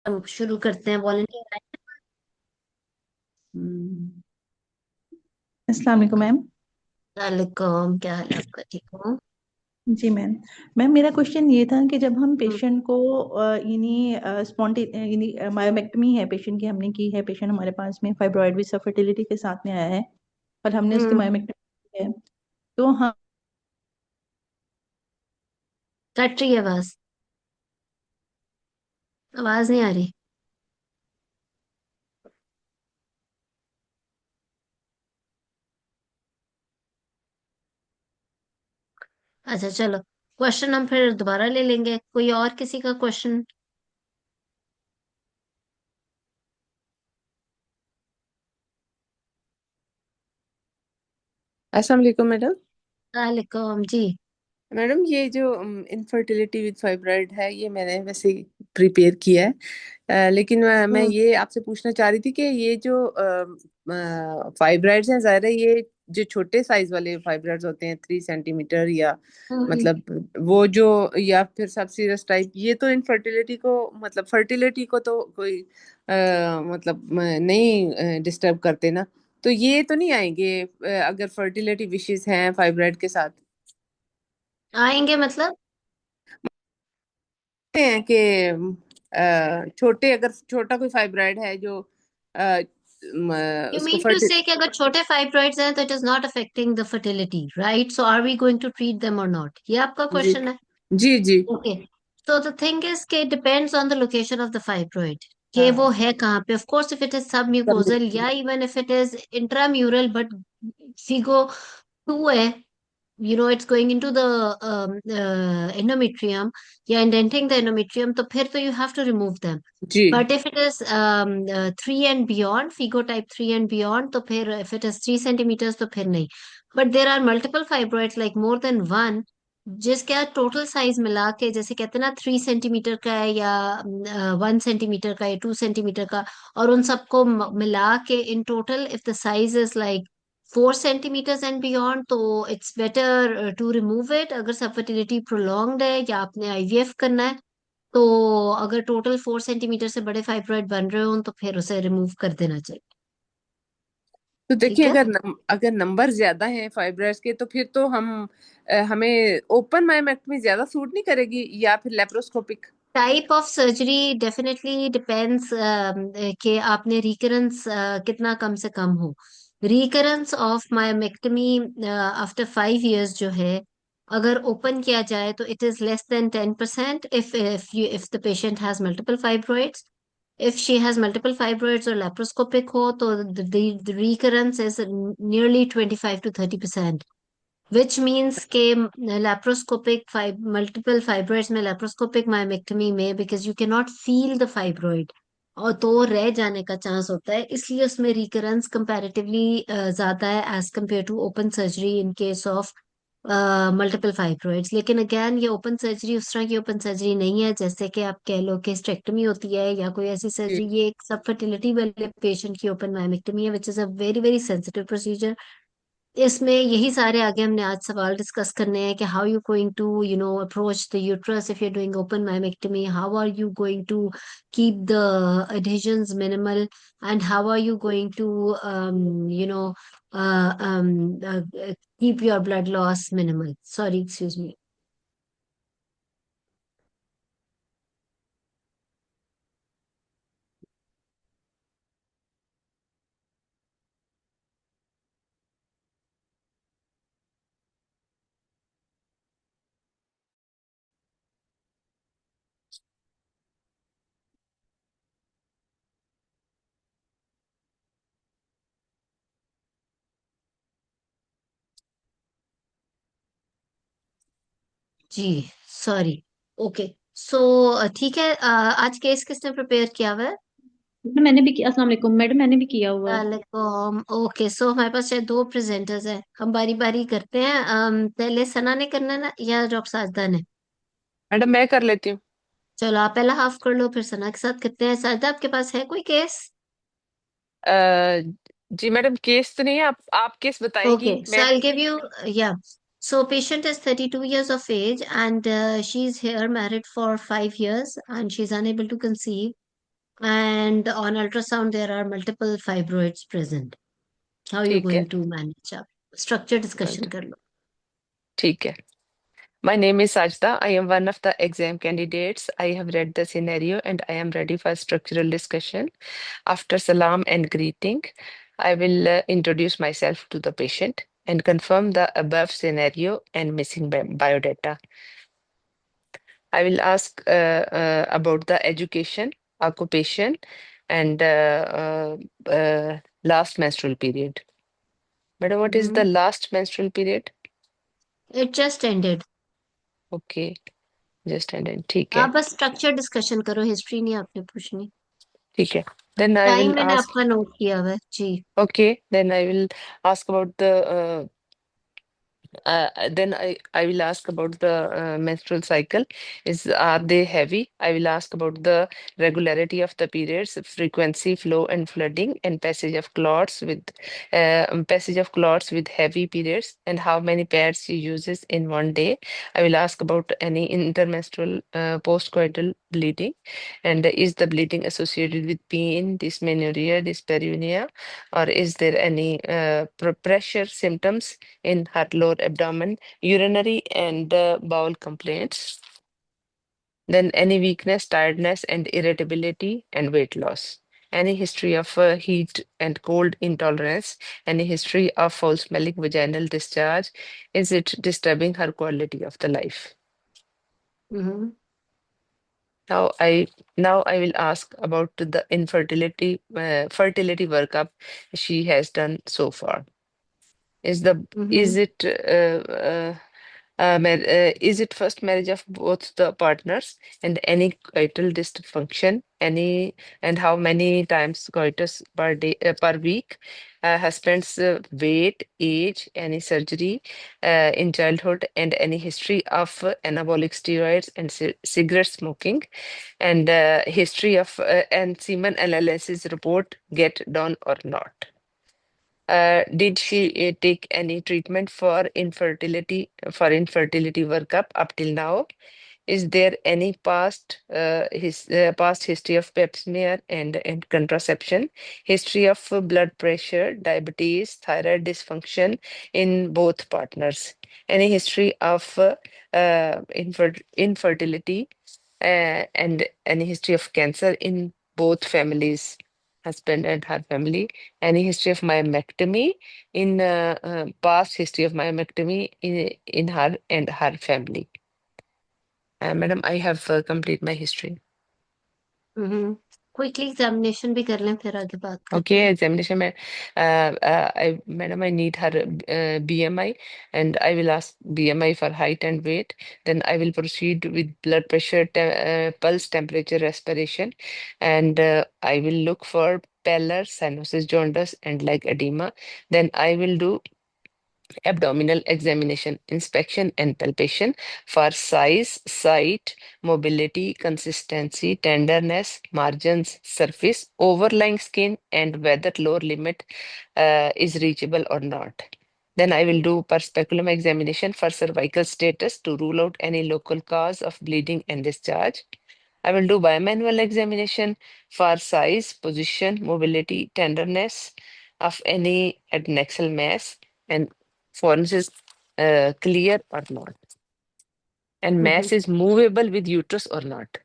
हम शुरू करते हैं वॉलंटियर। अस्सलाम वालेकुम मैम। वालेकुम, क्या हाल है आपका? ठीक हो? जी मैम। मैम मेरा क्वेश्चन ये था कि जब हम हम्म। पेशेंट को स्पॉन्टे मायोमेक्टमी है पेशेंट की, हमने की है, पेशेंट हमारे पास में फाइब्रॉइड विद फर्टिलिटी के साथ में आया है और हमने उसकी हम्म। मायोमेक्टमी की है। तो हम कट रही है आवाज। आवाज नहीं आ रही। अच्छा चलो, क्वेश्चन हम फिर दोबारा ले लेंगे। कोई और किसी का क्वेश्चन? अस्सलाम वालेकुम मैडम। वालेकुम जी। मैडम ये जो इनफर्टिलिटी विद फाइब्रॉइड है ये मैंने वैसे प्रिपेयर किया है। लेकिन मैं हम्म। ये आपसे पूछना चाह रही थी कि ये जो फाइब्रॉइड्स हैं, ज़ाहिर है ये जो छोटे साइज वाले फाइब्रॉइड्स होते हैं 3 सेंटीमीटर या हम्म। मतलब वो जो या फिर सब सीरस टाइप, ये तो इनफर्टिलिटी को मतलब फर्टिलिटी को तो कोई मतलब नहीं डिस्टर्ब करते ना। तो ये तो नहीं आएंगे अगर फर्टिलिटी विशेस हैं फाइब्रॉइड के साथ? आएंगे मतलब? कहते हैं कि छोटे अगर छोटा कोई फाइब्रॉइड है जो यू उसको मीन टू से कि अगर छोटे फाइब्रॉइड्स हैं तो it is not affecting the fertility, right? So are we going to treat them और नॉट, ये आपका जी क्वेश्चन है? जी जी। Okay. So the thing is कि depends on the location of the fibroid, कि वो हाँ है कहाँ पे। Of course if it is sub submucosal या even if it is intramural but FIGO 2 है, it's going into the endometrium या indenting the endometrium, तो फिर तो you have to remove them. Ji But if it is 3 and beyond, figo type 3 and beyond, तो फिर if it is 3 centimeters तो फिर नहीं. But there are multiple fibroids like more than one, जिसका total size मिला के जैसे कहते हैं ना 3 सेंटीमीटर का है या 1 सेंटीमीटर का या 2 सेंटीमीटर का, और उन सबको मिला के in total if the size is like 4 centimetres and beyond, तो it's better to remove it. अगर सब फर्टिलिटी प्रोलॉन्ग्ड है या आपने आईवीएफ करना है, तो अगर टोटल 4 सेंटीमीटर से बड़े फाइब्रॉइड बन रहे हो तो फिर उसे रिमूव कर देना चाहिए। तो ठीक देखिए, है। अगर नंबर ज्यादा हैं फाइब्रॉइड्स के तो फिर तो हमें ओपन मायोमेक्टमी ज्यादा सूट नहीं करेगी या फिर laparoscopic? Type of surgery definitely depends कि आपने रिकरेंस कितना कम से कम हो। Recurrence of myomectomy after 5 years जो है, अगर ओपन किया जाए तो it is less than 10% if the patient has multiple fibroids. If she has multiple fibroids और लेप्रोस्कोपिक हो तो the recurrence is nearly 25 to 30%, which means के लेप्रोस्कोपिक मल्टीपल फाइब्रॉइड्स में लेप्रोस्कोपिक मायोमेक्टमी में because you can not feel the fibroid और तो रह जाने का चांस होता है, इसलिए उसमें रिकरेंस कंपैरेटिवली ज्यादा है as compare to open surgery in case of multiple fibroids. लेकिन अगेन ये ओपन सर्जरी उस तरह की ओपन सर्जरी नहीं है जैसे कि आप कह लो कि स्टेक्टमी होती है या कोई ऐसी जी। सर्जरी। ये एक सब फर्टिलिटी वाले पेशेंट की ओपन मायोमेक्टमी है which is a very very sensitive procedure. इसमें यही सारे आगे हमने आज सवाल डिस्कस करने हैं कि how you going to approach the uterus if you doing open myomectomy, how are you going to keep the adhesions minimal, and how are you going to uh, um, uh, keep your blood loss minimal. Sorry, excuse me. Ji, sorry. Okay. सो ठीक है। आज case किसने prepare किया हुआ है? मैंने भी किया। अस्सलाम वालेकुम मैडम, मैंने भी किया हुआ है। वालेकुम। ओके, सो हमारे पास शायद दो प्रेजेंटर्स हैं, हम बारी बारी करते हैं। पहले सना ने करना है ना या डॉक्टर साजदा ने? मैडम मैं कर लेती हूँ। चलो आप पहला हाफ कर लो फिर सना के साथ करते हैं। साजदा आपके पास है कोई केस? अ, जी मैडम, केस तो नहीं है, आप केस ओके, बताएंगी सो मैं। आई गिव यू। या, so patient is 32 years of age and she is here married for 5 years and she is unable to conceive. and on ultrasound there are multiple fibroids present. How are you ठीक है, going to manage? आप structure discussion right, कर लो. ठीक है. My name is Sajda. I am one of the exam candidates. I have read the scenario and I am ready for structural discussion. After salam and greeting, I will introduce myself to the patient and confirm the above scenario and missing biodata. I will ask about the education, occupation, and last menstrual period. Madam, what is the last menstrual period? It just ended. Okay, just ended. ठीक है, आप बस structure discussion करो, history नहीं आपने पूछनी. ठीक है. Then I टाइम will मैंने ask. आपका नोट किया हुआ है जी. Okay, then I will ask about the then I will ask about the menstrual cycle. Are they heavy? I will ask about the regularity of the periods, frequency, flow, and flooding, and passage of clots with heavy periods, and how many pads she uses in one day. I will ask about any intermenstrual postcoital bleeding, and is the bleeding associated with pain, dysmenorrhea, dyspareunia, or is there any pressure symptoms in her lower abdomen, urinary and bowel complaints. Then any weakness, tiredness, and irritability and weight loss. Any history of heat and cold intolerance. Any history of foul smelling vaginal discharge. Is it disturbing her quality of the life? Hmm. Now I will ask about the infertility fertility workup she has done so far. Is the hmm. is it is it first marriage of both the partners and any coital dysfunction, any and how many times coitus per day per week, husband's weight, age, any surgery in childhood, and any history of anabolic steroids and cigarette smoking, and history of and semen analysis report get done or not. Did she take any treatment for infertility workup up till now? Is there any past history of pap smear and contraception, history of blood pressure, diabetes, thyroid dysfunction in both partners, any history of infertility, and any history of cancer in both families, husband and her family, any history of myomectomy in past history of myomectomy in her and her family. Madam, I have complete my history. Hmm. Quickly examination भी कर लें, फिर आगे बात करते Okay, हैं. examination. Madam, I need her BMI, and I will ask BMI for height and weight. Then I will proceed with blood pressure, pulse, temperature, respiration, and I will look for pallor, cyanosis, jaundice, and leg edema. Then I will do abdominal examination, inspection, and palpation for size, height, mobility, consistency, tenderness, margins, surface, overlying skin, and whether lower limit is reachable or not. Then I will do per speculum examination for cervical status to rule out any local cause of bleeding and discharge. I will do bimanual examination for size, position, mobility, tenderness of any adnexal mass and forms is clear or not. And hmm. mass is movable with uterus or not.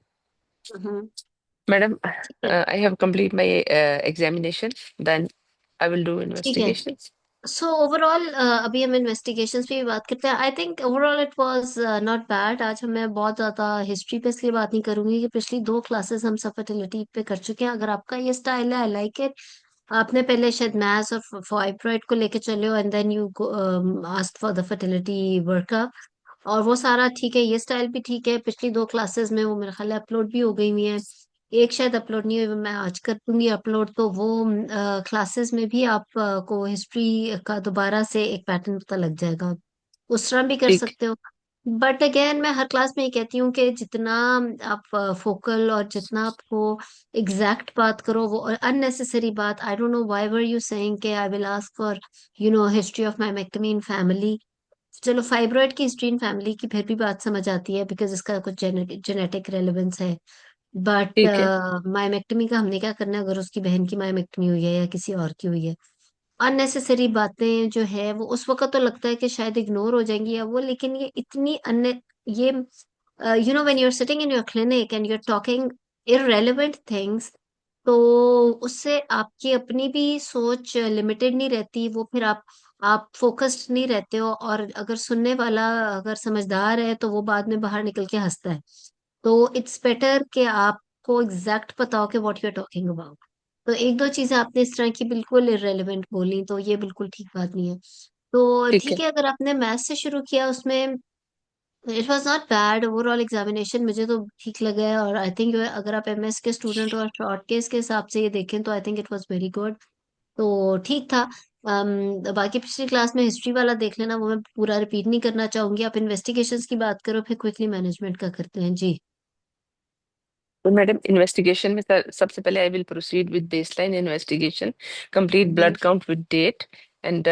Hmm. Madam, ठीक है. I have complete my examination. Then I will do ठीक है. investigations. So overall अभी हम investigations पे भी बात करते हैं. I think overall it was not bad. आज मैं बहुत ज्यादा हिस्ट्री पे इसलिए बात नहीं करूंगी कि पिछली दो क्लासेस हम सब फर्टिलिटी पे कर चुके हैं. अगर आपका ये स्टाइल है, आई लाइक इट. आपने पहले शायद मैथ्स और फाइब्रॉइड को लेके चले हो, and then you ask for the fertility workup. और वो सारा ठीक है, ये स्टाइल भी ठीक है. पिछली दो क्लासेस में वो मेरे ख्याल है अपलोड भी हो गई हुई है. एक शायद अपलोड नहीं हुई, वो मैं आज कर दूंगी अपलोड. तो वो क्लासेस में भी आप को हिस्ट्री का दोबारा से एक पैटर्न पता लग जाएगा. उस तरह भी कर ठीक. सकते हो. बट अगेन मैं हर क्लास में ये कहती हूँ कि जितना आप फोकल और जितना आपको एग्जैक्ट बात करो, वो अननेसेसरी बात. I don't know why were you saying कि I will ask for history of myomectomy in family. चलो फाइब्रॉइड की हिस्ट्री इन फैमिली की फिर भी बात समझ आती है, बिकॉज इसका कुछ जेनेटिक रेलेवेंस है. बट ठीक है। मायोमेक्टमी का हमने क्या करना है, अगर उसकी बहन की मायोमेक्टमी हुई है या किसी और की हुई है, अननेसेसरी बातें जो है वो उस वक्त तो लगता है कि शायद इग्नोर हो जाएंगी या वो, लेकिन ये इतनी अन्य, ये when you are sitting in your clinic and you are talking irrelevant things, तो उससे आपकी अपनी भी सोच लिमिटेड नहीं रहती, वो फिर आप फोकस्ड नहीं रहते हो, और अगर सुनने वाला अगर समझदार है तो वो बाद में बाहर निकल के हंसता है। तो इट्स बेटर कि आपको एग्जैक्ट पता हो कि what you are talking about. तो एक दो चीजें आपने इस तरह की बिल्कुल इररेलेवेंट बोली, तो ये बिल्कुल ठीक बात नहीं है। तो ठीक ठीक है। है, अगर आपने मैथ से शुरू किया, उसमें it was not bad overall examination, मुझे तो ठीक लगा है। और आई थिंक अगर आप एमएस के स्टूडेंट और शॉर्ट केस के हिसाब से ये देखें तो I think it was very good. तो ठीक था। बाकी पिछली क्लास में हिस्ट्री वाला देख लेना, वो मैं पूरा रिपीट नहीं करना चाहूंगी। आप इन्वेस्टिगेशंस की बात करो, फिर क्विकली मैनेजमेंट का करते हैं जी। तो मैडम इन्वेस्टिगेशन में सबसे पहले I will proceed with baseline investigation, complete hmm blood count with date and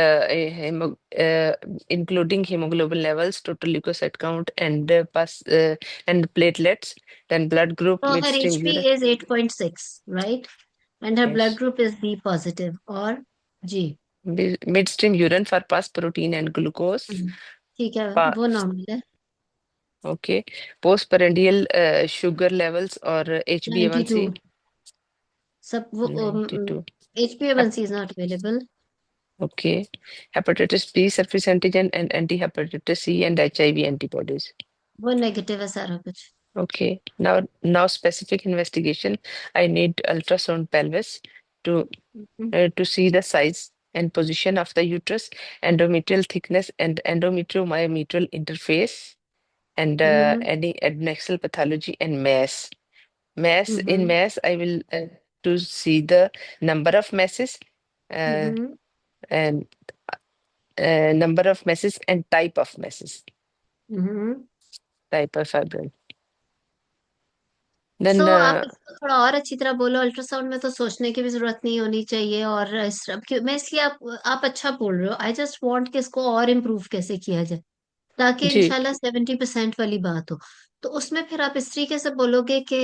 including hemoglobin levels, total leukocyte count, and pus and platelets, then blood group, तो हर midstream HP urine. Is 8.6, right? And her blood Yes. Group is B positive, और जी। Midstream urine for pus protein and glucose. हम्म, ठीक है, Pa- वो normal है। okay. Postprandial sugar levels or 92, HbA1c. सब वो 92. HbA1c is not available. Okay. Hepatitis B surface antigen and anti-hepatitis C and HIV antibodies. वो negative है सारा कुछ। Okay. Now specific investigation. I need ultrasound pelvis to hmm to see the size and position of the uterus, endometrial thickness and endometriomyometrial interface, and hmm any adnexal pathology and mass. In hmm mass, I will to see the number of masses, uh, hmm and number of masses and type of masses, hmm. type of fibrin. So Then आप इसको थोड़ा और अच्छी तरह बोलो। Ultrasound में तो सोचने की भी जरूरत नहीं होनी चाहिए, और मैं इसलिए आप अच्छा बोल रहे हो। आई जस्ट वांट कि इसको और इम्प्रूव कैसे किया जाए, ताकि जी इंशाल्लाह 70% वाली बात हो। तो उसमें फिर आप इस तरीके से बोलोगे कि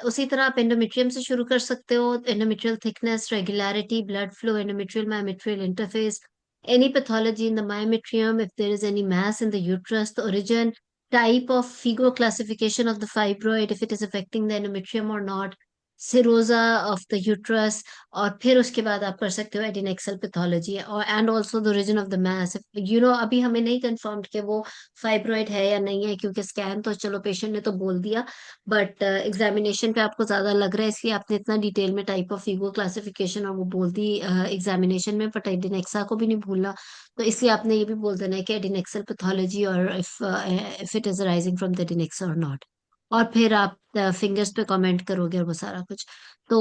उसी तरह आप एंडोमेट्रियम से शुरू कर सकते हो। Endometrial thickness, regularity, blood flow, endometrial myometrial interface, any pathology in the myometrium, if there is any mass in the uterus, the origin, type of Figo classification of the fibroid, if it is affecting the endometrium or not, Sironja of the uterus. और फिर उसके बाद आप कर सकते हो adnexal pathology, और and also the origin of the mass. अभी हमें नहीं कंफर्म कि वो फाइब्रॉइड है या नहीं है, क्योंकि स्कैन तो चलो पेशेंट ने तो बोल दिया, बट एग्जामिनेशन पे आपको ज्यादा लग रहा है, इसलिए आपने इतना डिटेल में टाइप ऑफ फिगो क्लासिफिकेशन और वो बोल दी एग्जामिनेशन में, बट एडिनेक्सा को भी नहीं भूलना। तो इसलिए आपने ये भी बोल देना है कि एडिनेक्सल पैथोलॉजी, और if it is arising from the adnexa और नॉट। और फिर आप फिंगर्स पे कमेंट करोगे और वो सारा कुछ। तो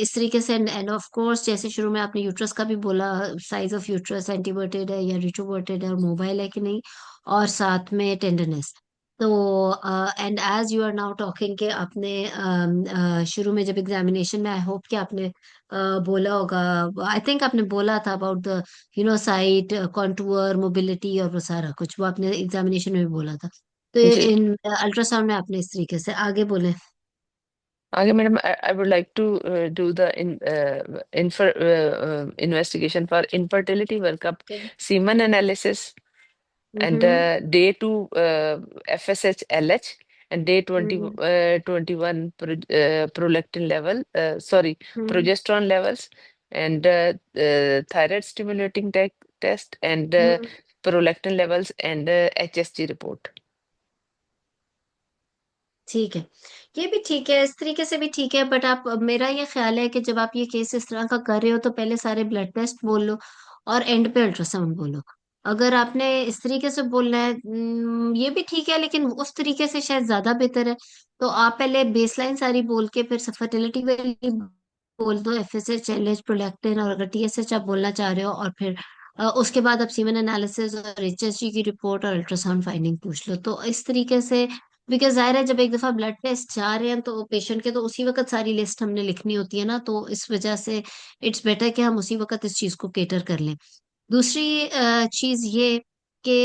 इस तरीके से, एंड ऑफ कोर्स जैसे शुरू में आपने यूट्रस का भी बोला, साइज ऑफ यूट्रस एंटीवर्टेड है या रिट्रोवर्टेड है, और मोबाइल है कि नहीं, और साथ में टेंडरनेस। तो and as you are now talking के आपने शुरू में जब एग्जामिनेशन में, आई होप कि आपने बोला होगा, आई थिंक आपने बोला था about the site contour mobility और वो सारा कुछ, वो आपने एग्जामिनेशन में भी बोला था। तो जी। इन अल्ट्रासाउंड में आपने इस तरीके से आगे बोले। आगे madam, I would like to do the investigation for infertility workup, semen analysis, and hmm day 2 FSH LH, and day 20 hmm 21 prolactin level, sorry, hmm progesterone levels, and thyroid stimulating test, and hmm. prolactin levels, and HSG report. ठीक है, ये भी ठीक है, इस तरीके से भी ठीक है, बट आप, मेरा ये ख्याल है कि जब आप ये केस इस तरह का कर रहे हो तो पहले सारे ब्लड टेस्ट बोल लो और एंड पे अल्ट्रासाउंड बोलो। अगर आपने इस तरीके से बोलना है, ये भी ठीक है, लेकिन उस तरीके से शायद ज्यादा बेहतर है। तो आप पहले बेसलाइन सारी बोल के फिर फर्टिलिटी वाली बोल दो, एफएसएच, एलएच, प्रोलैक्टिन, और अगर टीएसएच आप बोलना चाह रहे हो, और फिर उसके बाद आप सीमेन एनालिसिस और एचएसजी की रिपोर्ट और अल्ट्रासाउंड फाइंडिंग पूछ लो। तो इस तरीके से, बिकॉज जाहिर है जब एक दफा ब्लड टेस्ट जा रहे हैं तो पेशेंट के तो उसी वक्त सारी लिस्ट हमने लिखनी होती है ना, तो इस वजह से इट्स बेटर कि हम उसी वक्त इस चीज को केटर कर लें। दूसरी चीज ये कि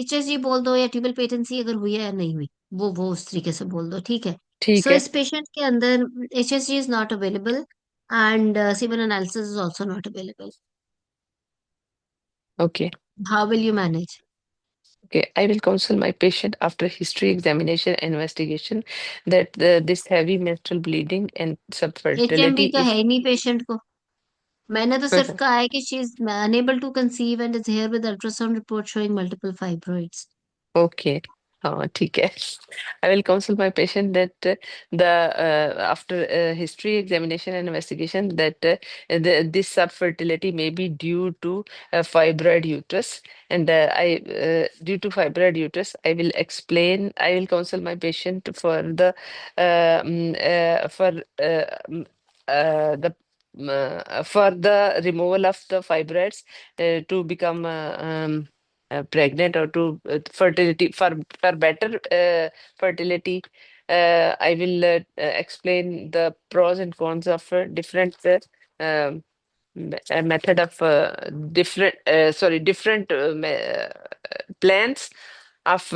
एचएसजी बोल दो या ट्यूबल पेटेंसी अगर हुई है या नहीं हुई, वो उस तरीके से बोल दो, ठीक है। ठीक सो है। इस पेशेंट के अंदर HSG is not available and semen analysis is also not available. Okay. How will you manage? Okay, I will counsel my patient after history examination and investigation that this heavy menstrual bleeding and HMB subfertility तो है is ही नहीं patient को। मैंने तो सिर्फ कहा है कि she is unable to conceive and is here with ultrasound report showing multiple fibroids. okay. ठीक है. I will counsel my patient that the after history examination and investigation that this subfertility may be due to fibroid uterus, and due to fibroid uterus, I will counsel my patient for the for the for the removal of the fibroids to become pregnant, or to fertility, for better fertility. I will explain the pros and cons of different method of different plans of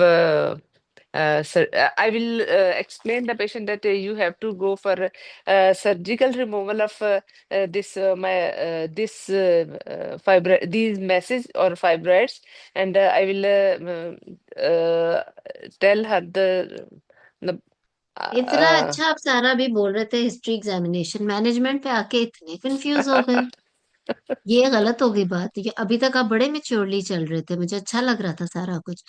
I will explain the patient that you have to go for surgical removal of these masses or fibroids, and I will tell her the इतना uh, अच्छा आप सारा भी बोल रहे थे history examination, management पे आके इतने कंफ्यूज हो गए। ये गलत हो गई बात। ये अभी तक आप बड़े मेच्योरली चल रहे थे, मुझे अच्छा लग रहा था सारा कुछ।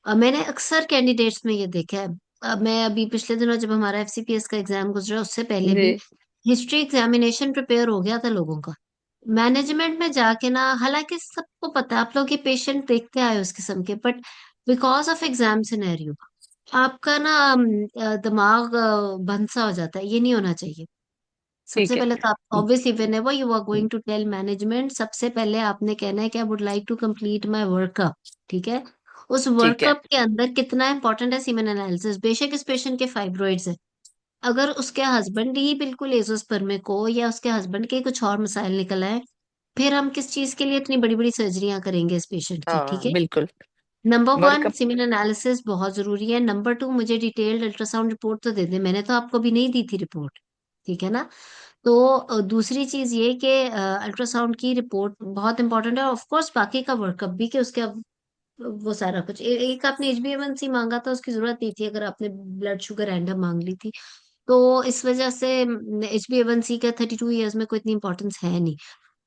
अब मैंने अक्सर कैंडिडेट्स में ये देखा है। अब मैं अभी पिछले दिनों जब हमारा FCPS का एग्जाम गुजरा उससे पहले भी जी, हिस्ट्री एग्जामिनेशन प्रिपेयर हो गया था लोगों का। मैनेजमेंट में जाके ना, हालांकि सबको पता है आप लोग ये पेशेंट देखते आए हो उस किस्म के, but because of exam scenario आपका ना दिमाग भंसा हो जाता है। ये नहीं होना चाहिए। सबसे ठीक है, पहले तो आप obviously whenever you are going to tell management, सबसे पहले आपने कहना है कि I would like to complete my workup. ठीक है। उस ठीक है, वर्कअप के अंदर कितना इंपॉर्टेंट है सीमेन एनालिसिस। बेशक इस पेशेंट के फाइब्रॉइड्स है, अगर उसके हस्बैंड ही बिल्कुल एजोस्पर्मिक हो या उसके हस्बैंड के कुछ और मसाइल निकल आए, फिर हम किस चीज के लिए इतनी बड़ी बड़ी सर्जरियां करेंगे इस पेशेंट की? ठीक हाँ है। बिल्कुल. Number one, workup. Semen analysis बहुत जरूरी है। नंबर टू, मुझे डिटेल्ड अल्ट्रासाउंड रिपोर्ट तो दे दे, मैंने तो आपको भी नहीं दी थी रिपोर्ट। ठीक है ना। तो दूसरी चीज ये कि अल्ट्रासाउंड की रिपोर्ट बहुत इंपॉर्टेंट है, ऑफ कोर्स बाकी का वर्कअप भी, कि उसके वो सारा कुछ एक आपने HbA1c मांगा था, उसकी जरूरत नहीं थी अगर आपने ब्लड शुगर रैंडम मांग ली थी। तो इस वजह से HbA1c का 32 ईयर्स में कोई इतनी इंपॉर्टेंस है नहीं।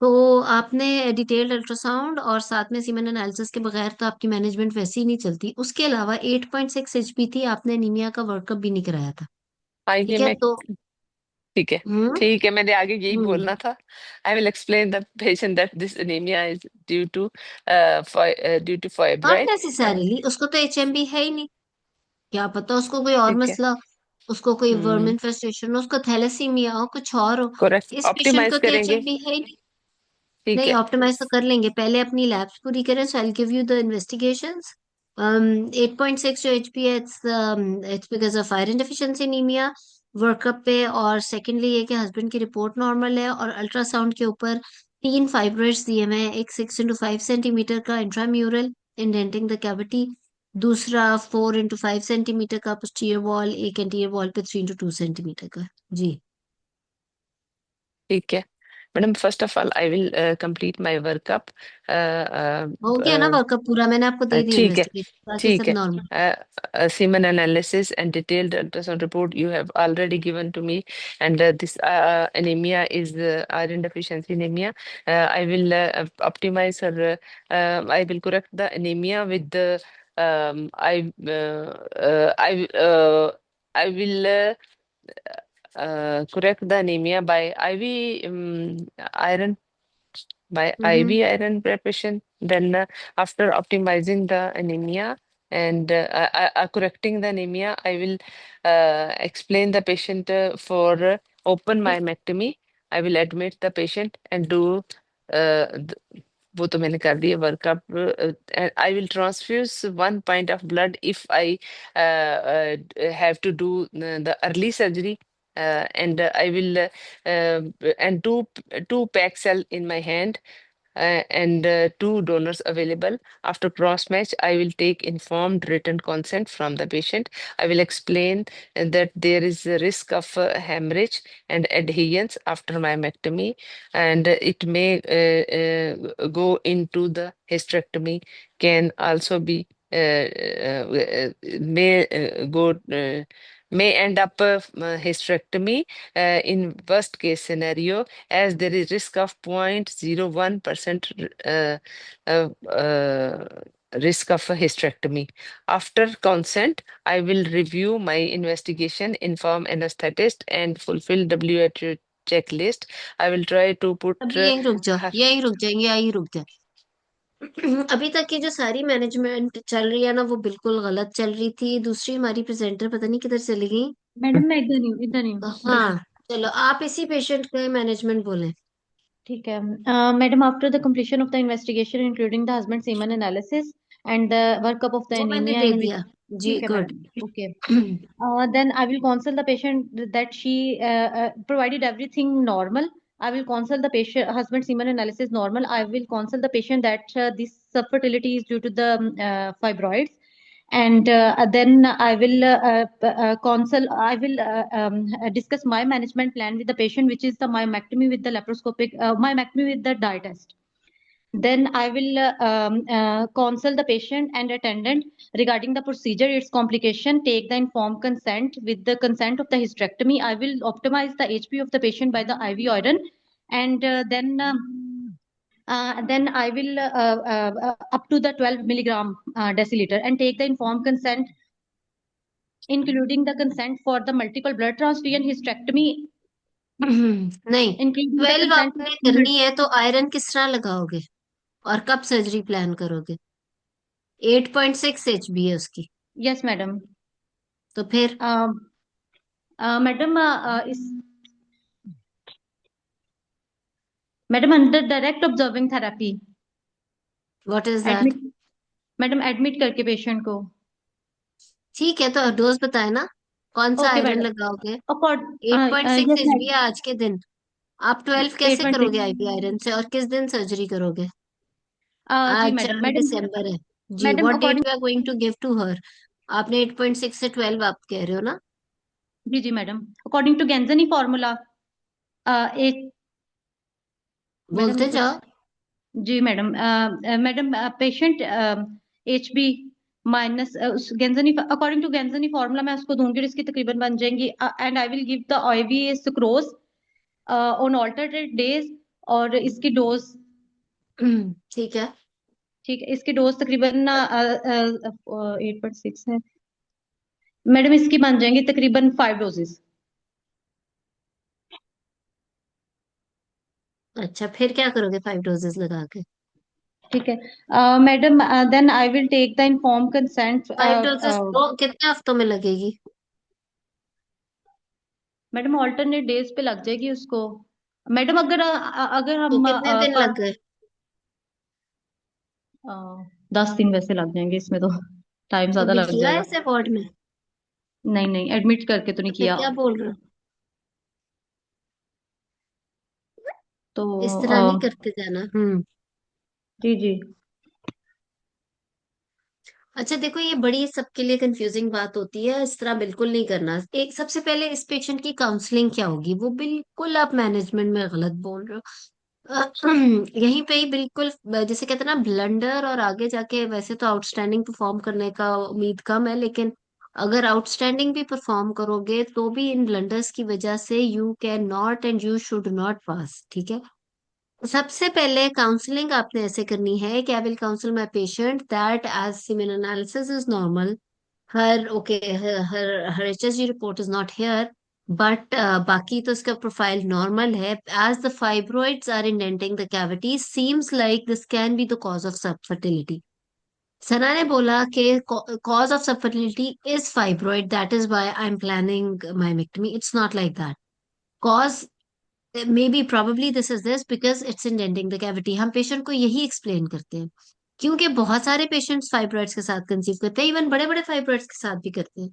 तो आपने डिटेल्ड अल्ट्रासाउंड और साथ में सीमेन एनालिसिस के बगैर तो आपकी मैनेजमेंट वैसे ही नहीं चलती। उसके अलावा 8.6 HP थी, आपने एनीमिया का वर्कअप भी नहीं कराया था। आइए ठीक है मैं. तो। ठीक है. हम्म। ठीक है, मैंने आगे यही हम्म। बोलना था. I will explain the patient that this anaemia is due to not fibroid. Necessarily, उसको तो HMB है ही नहीं। क्या पता उसको कोई और ठीक है. मसला, उसको कोई वर्म हम्म. इन्फेस्टेशन हो, उसको थैलेसीमिया हो, कुछ और हो। करेक्ट, इस पेशेंट ऑप्टिमाइज को तो करेंगे. HMB है ही नहीं। ठीक नहीं, है. ऑप्टिमाइज तो कर लेंगे, पहले अपनी लैब्स पूरी करें। So I give you the investigations. 8.6 जो HP है, it's because of iron deficiency anaemia workup पे। और सेकेंडली ये कि हस्बैंड की रिपोर्ट नॉर्मल है, और अल्ट्रासाउंड के ऊपर 3 फाइब्रॉइड्स दिए हुए हैं। एक 6 into 5 सेंटीमीटर का इंट्राम्यूरल इंडेंटिंग द कैविटी, दूसरा 4 into 5 सेंटीमीटर का पोस्टीरियर वॉल, एक एंटीरियर वॉल पे 3 into 2 सेंटीमीटर का। जी। ठीक है. Madam, first of all I will complete my workup. हो गया ना वर्कअप पूरा, मैंने आपको दे दी ठीक है. इन्वेस्टिगेशन, बाकी ठीक सब है. Normal. Semen analysis and detailed ultrasound report you have already given to me, and this anemia is iron deficiency anemia. I will optimize her. I will correct the anemia with the I will correct the anemia by iron by hmm. IV iron preparation. Then, after optimizing the anemia and correcting the anemia, I will explain the patient for open myomectomy. I will admit the patient and do uh, th- वो तो मैंने कर दिया workup. I will transfuse 1 pint of blood if I have to do the early surgery, and I will and two pack cell in my hand. and two donors available. After cross match, I will take informed written consent from the patient. I will explain that there is a risk of hemorrhage and adherence after myomectomy, and it may go into the hysterectomy, can also be may go may end up hysterectomy in worst case scenario, as there is risk of 0.01% uh, uh, risk of a hysterectomy. After consent, I will review my investigation, inform anesthetist, and fulfill WHO checklist. I will try to put अभी यहीं रुक जाओ, her. यहीं रुक जाएंगे, यहीं रुक जाए। अभी तक की जो सारी मैनेजमेंट चल रही है ना, वो बिल्कुल गलत चल रही थी। दूसरी हमारी प्रेजेंटर पता नहीं किधर चली गई। मैडम मैं इधर नहीं हूँ हाँ, चलो आप इसी पेशेंट का मैनेजमेंट बोलें। ठीक है। Madam, after the completion of the investigation including the husband semen analysis and the workup of the वो मैंने anemia दे in which, दिया जी, ठीक है good. Madam, okay. Then I will counsel the patient that she provided everything normal. I will counsel the patient husband semen analysis normal. I will counsel the patient that this fertility is due to the fibroids, and then I will counsel. I will discuss my management plan with the patient, which is the myomectomy with the laparoscopic myomectomy with the dye test. Then I will counsel the patient and attendant regarding the procedure, its complication, take the informed consent. With the consent of the hysterectomy, I will optimize the HP of the patient by the IV iron, and then I will up to the 12 milligram deciliter, and take the informed consent, including the consent for the multiple blood transfusion hysterectomy, नहीं, including the 12 consent. आपने करनी है तो iron किस तरह लगाओगे और कब सर्जरी प्लान करोगे? 8.6 HB है उसकी, Yes, madam. तो फिर मैडम इस madam under direct observing therapy what is that? Admit, madam admit करके पेशेंट को। ठीक है, तो डोज बताए ना, कौन सा ओके आयरन मैडम, लगाओगे? अकॉर्ड 8.6 यस एचबी मैडम, है आज के दिन। आप 12 कैसे करोगे 8.6। आईवी आयरन से, और किस दिन सर्जरी करोगे? जी आज मैडम, 4 दिसंबर है जी। Madam what date according, you are going to give to her? आपने 8.6 से 12 आप कह रहे हो ना? जी madam, according to Ganzoni formula एक, मैडम बोलते कुछ, जाओ। जी madam, madam patient HB minus Ganzoni, according to Ganzoni formula मैं उसको दूंगी और इसकी तकरीबन बन जाएंगी, and I will give the IV sucrose on alternate days, और इसकी डोज, ठीक है। ठीक है, इसकी डोज तकरीबन 8.6 है मैडम, इसकी बन जाएंगी तकरीबन 5 डोजेस। अच्छा, फिर क्या करोगे 5 डोजेस लगा के? ठीक है madam, then I will take the inform consent. 5 doses तो कितने हफ्तों में लगेगी? मैडम ऑल्टरनेट डेज पे लग जाएगी उसको। मैडम अगर अगर तो हम कितने दिन लग गए? 10 दिन वैसे लग जाएंगे, इसमें तो टाइम ज्यादा कभी लग किया है जाएगा। ऐसे वार्ड में? नहीं नहीं, एडमिट करके तो नहीं तो फिर किया। क्या बोल रहे हो? तो इस तरह नहीं करते जाना। जी जी, अच्छा देखो, ये बड़ी सबके लिए कंफ्यूजिंग बात होती है, इस तरह बिल्कुल नहीं करना। एक सबसे पहले इस पेशेंट की काउंसलिंग क्या होगी, वो बिल्कुल आप मैनेजमेंट में गलत बोल रहे हो। यहीं पे ही बिल्कुल जैसे कहते हैं ना ब्लंडर, और आगे जाके वैसे तो आउटस्टैंडिंग परफॉर्म करने का उम्मीद कम है, लेकिन अगर आउटस्टैंडिंग भी परफॉर्म करोगे तो भी इन ब्लंडर्स की वजह से you can not and you should not pass, ठीक है? सबसे पहले काउंसलिंग आपने ऐसे करनी है कि I will counsel my patient that as semen analysis is normal, her okay, her HSG report is not here, but बाकी तो इसका प्रोफाइल नॉर्मल है। As the fibroids are indenting the cavity, seems like this can be the cause of subfertility. Sana ने बोला कि cause of subfertility is fibroid, that is why I am planning myomectomy. It's not like that. Cause may be probably this is this because it's indenting the cavity. हम patient को यही explain करते हैं, क्योंकि बहुत सारे पेशेंट्स फाइब्रॉइड्स के साथ कंसीव करते हैं, इवन बड़े बड़े फाइब्रॉइड्स के साथ भी करते हैं।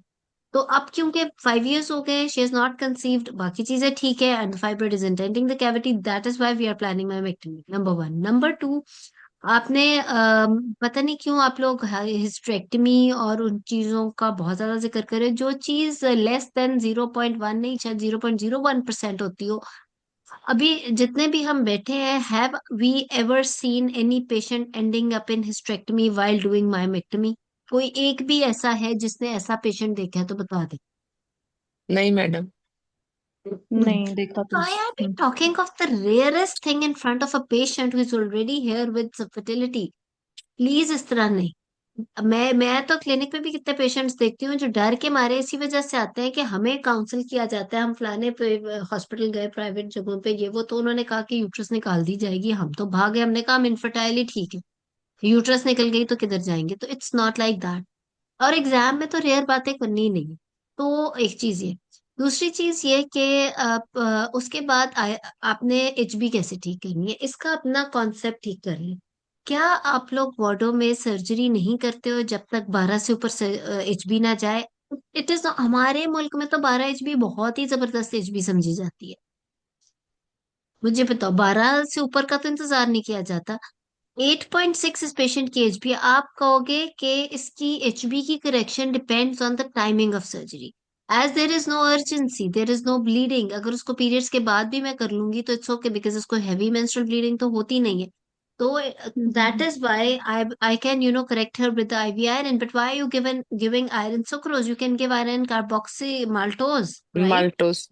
तो अब क्योंकि 5 years हो गए, शी इज नॉट कंसीव्ड, बाकी चीजें ठीक है, and fibroid is intending the cavity, that is why we are planning myomectomy, number one. Number two, आपने पता नहीं क्यों आप लोग हिस्ट्रेक्टमी और उन चीजों का बहुत ज्यादा जिक्र करें, जो चीज लेस देन 0.1, नहीं शायद 0.01% होती हो। अभी जितने भी हम बैठे हैं, have we ever seen any patient ending up in hysterectomy while doing myomectomy? कोई एक भी ऐसा है जिसने ऐसा पेशेंट देखा है तो बता दे। नहीं मैडम। नहीं। नहीं देखा तो। So I have been talking of the rarest thing in front of a patient who is already here with fertility. Please इस तरह नहीं। मैं तो क्लिनिक में भी कितने पेशेंट्स देखती हूँ जो डर के मारे इसी वजह से आते हैं कि हमें काउंसिल किया जाता है, हम फलाने पे हॉस्पिटल गए, प्राइवेट जगहों पे, ये वो, तो उन्होंने कहा कि यूट्रस निकाल दी जाएगी, हम तो भागे, हमने कहा हम इनफर्टाइल ही ठीक है, यूट्रस निकल गई तो किधर जाएंगे? तो इट्स नॉट लाइक दैट। और एग्जाम में तो रेयर बातें करनी ही नहीं है। तो एक चीज ये, दूसरी चीज ये कि उसके बाद आपने एचबी कैसे ठीक करनी है, इसका अपना कॉन्सेप्ट ठीक कर लें। क्या आप लोग वार्डो में सर्जरी नहीं करते हो जब तक 12 से ऊपर एचबी ना जाए? इट इज, हमारे मुल्क में तो 12 एचबी बहुत ही जबरदस्त एचबी समझी जाती है। मुझे बताओ, 12 से ऊपर का तो इंतजार नहीं किया जाता। 8.6 इस पेशेंट की एचबी, आप कहोगे कि इसकी एचबी की correction depends on the timing of surgery. As there is no urgency, there is no bleeding, अगर उसको पीरियड्स के बाद भी मैं कर लूंगी तो इट्स ओके, बिकॉज उसको हैवी मेंस्ट्रुअल ब्लीडिंग तो होती नहीं है। तो that is why I can correct her with IV iron. But why you giving iron sucrose? You can give iron carboxy maltose, right? Maltose.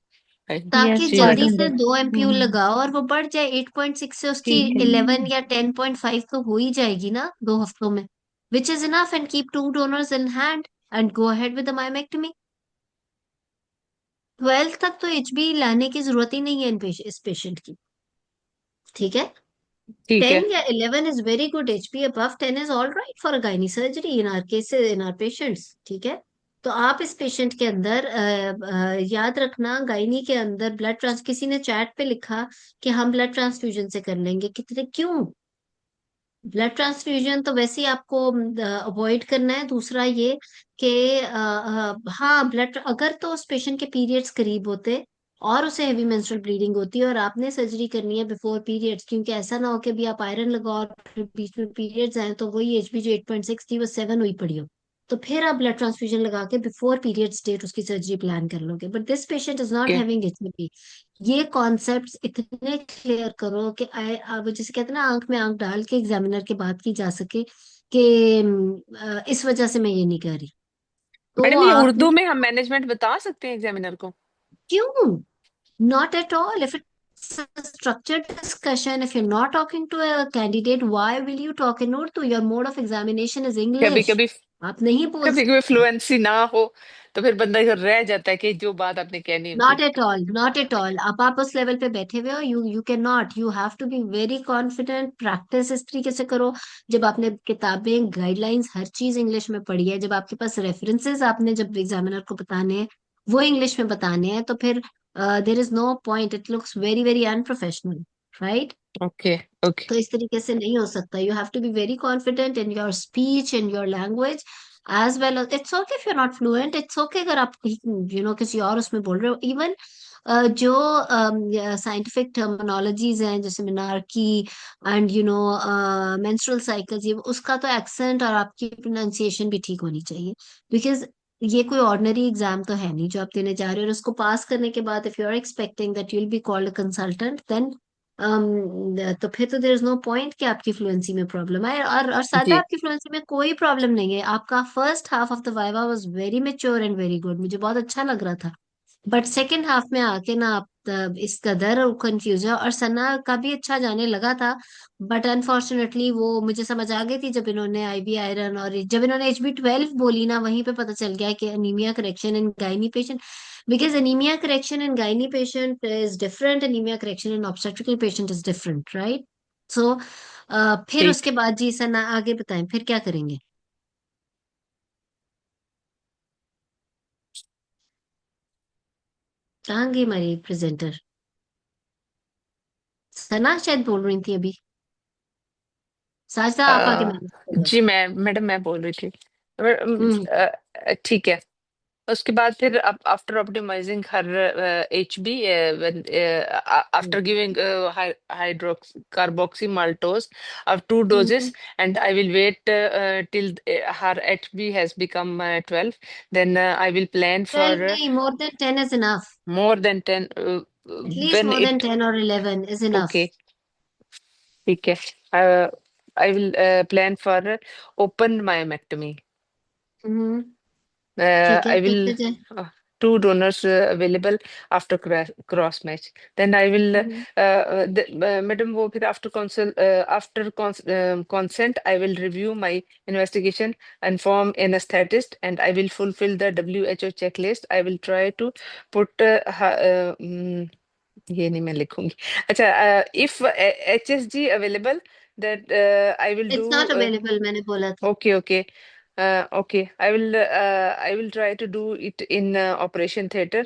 ताकि यस जी for जल्दी madam. से ठंडक। 2 एमप्यू लगाओ और वो बढ़ जाए 8.6 से, उसकी ठीक है। 11 या 10.5 तो हो ही जाएगी ना 2 हफ्तों में, which is enough, and keep 2 donors in hand and go ahead with the myomectomy. 12 तक तो एचबी लाने की जरूरत ही नहीं है इस पेशेंट की, ठीक है? ठीक है। 10 या 11 is very good, HB above 10 is all right for gynae surgery in are cases, in are patients, ठीक है? तो आप इस पेशेंट के अंदर याद रखना, गायनी के अंदर ब्लड ट्रांस, किसी ने चैट पे लिखा कि हम ब्लड ट्रांसफ्यूजन से कर लेंगे, कितने, क्यों? ब्लड ट्रांसफ्यूजन तो वैसे ही आपको अवॉइड करना है। दूसरा ये कि हाँ, ब्लड अगर तो उस पेशेंट के पीरियड्स करीब होते और उसे हैवी मेंस्ट्रुअल ब्लीडिंग होती है और आपने सर्जरी करनी है बिफोर पीरियड्स, क्योंकि ऐसा ना हो कि भी आप आयरन लगाओ और फिर बीच में पीरियड्स आए तो वही एचबी जो 8.6 थी वो 7 हुई पड़ी हो, तो फिर आप ब्लड ट्रांसफ्यूजन लगा के बिफोर पीरियड्स डेट उसकी सर्जरी प्लान कर लोगे। But this patient is not ठीक हैविंग एचबी। ये कॉन्सेप्ट्स इतने क्लियर करो कि अब जैसे कहते हैं ना, आंख में आंख डाल के एग्जामिनर की बात की जा सके कि इस वजह से मैं ये नहीं कर रही। तो मैडम, ये आपने, उर्दू में हम मैनेजमेंट बता सकते हैं एग्जामिनर को? क्यों? Not at all. If it's structured discussion, if you're not talking to a candidate, why will you talk in Urdu? Your mode of examination is कभी English. कभी आप नहीं बोल कभी कभी सकते। फ्लुएंसी ना हो तो फिर बंदा इधर रह जाता है कि जो बात आपने कहनी नॉट होती। At all, not at all. अब आप उस लेवल पे बैठे हुए हो, you can not, you have to be very confident. Practice इस तरीके से करो, जब आपने किताबें, गाइडलाइंस, हर चीज इंग्लिश में पढ़ी है, जब आपके पास रेफरेंसेस आपने जब एग्जामिनर को बताने हैं वो इंग्लिश में बताने हैं, तो फिर there is no point, it looks very very unprofessional, right? Okay. Okay. तो इस तरीके से नहीं हो सकता। You have to be very confident in your speech, in your language as well. It's okay if you not fluent, it's okay अगर आप किसी और उसमें बोल रहे हो। इवन जो साइंटिफिक टर्मिनोलॉजीज हैं जैसे मिनार्की एंड मेंस्ट्रुअल साइकिल्स, ये उसका तो एक्सेंट और आपकी प्रोनाउंसिएशन भी ठीक होनी चाहिए, बिकॉज ये कोई ऑर्डिनरी एग्जाम तो है नहीं जो आप देने जा रहे हो। और उसको पास करने के बाद if you are expecting that you will be called a consultant, then तो फिर तो देयर इज नो पॉइंट कि आपकी फ्लुएंसी में प्रॉब्लम है। और सादा, जी। आपकी फ्लुएंसी में कोई प्रॉब्लम नहीं है। आपका first half of the viva was very mature and very good, मुझे बहुत अच्छा लग रहा था। बट सेकेंड हाफ में आके ना आप इस कदर कंफ्यूज है। और सना का भी अच्छा जाने लगा था, बट अनफॉर्चुनेटली वो मुझे समझ आ गई थी जब इन्होंने आईवी आयरन और जब इन्होंने HB12 बोली ना, वहीं पे पता चल गया कि anaemia correction in gynae patient, because anemia correction in gynae patient is different, anemia correction in obstetrical patient is different, right? So फिर उसके ठीक। बाद जी सना आगे बताएं, फिर क्या करेंगे? कहाँ गई हमारी प्रेजेंटर? सना शायद बोल रही थी अभी। साजदा आप आगे मैनेज कर लो। जी मैं मैडम मैं बोल रही थी। हम्म। ठीक है। उसके बाद फिर after optimising her HB when after giving hydrox carboxy maltose of 2 doses, and I will wait till her HB has become 12. Then I will plan for 12 नहीं, more than 10 is enough. more than 10 At least when more than it 10 or 11 is enough. okay, ठीक है. I will plan for open myomectomy. हम्म ठीक है, I will देखते जाए. uh, two donors available after cross match. Then I will hmm madam वो फिर after consent I will review my investigation, inform anesthetist, and I will fulfill the WHO checklist. I will try to put ये नहीं मैं लिखूंगी. अच्छा, if HSG available, that I will It's do not available, मैंने बोला था. okay, okay. Okay, I will try to do it in operation theater.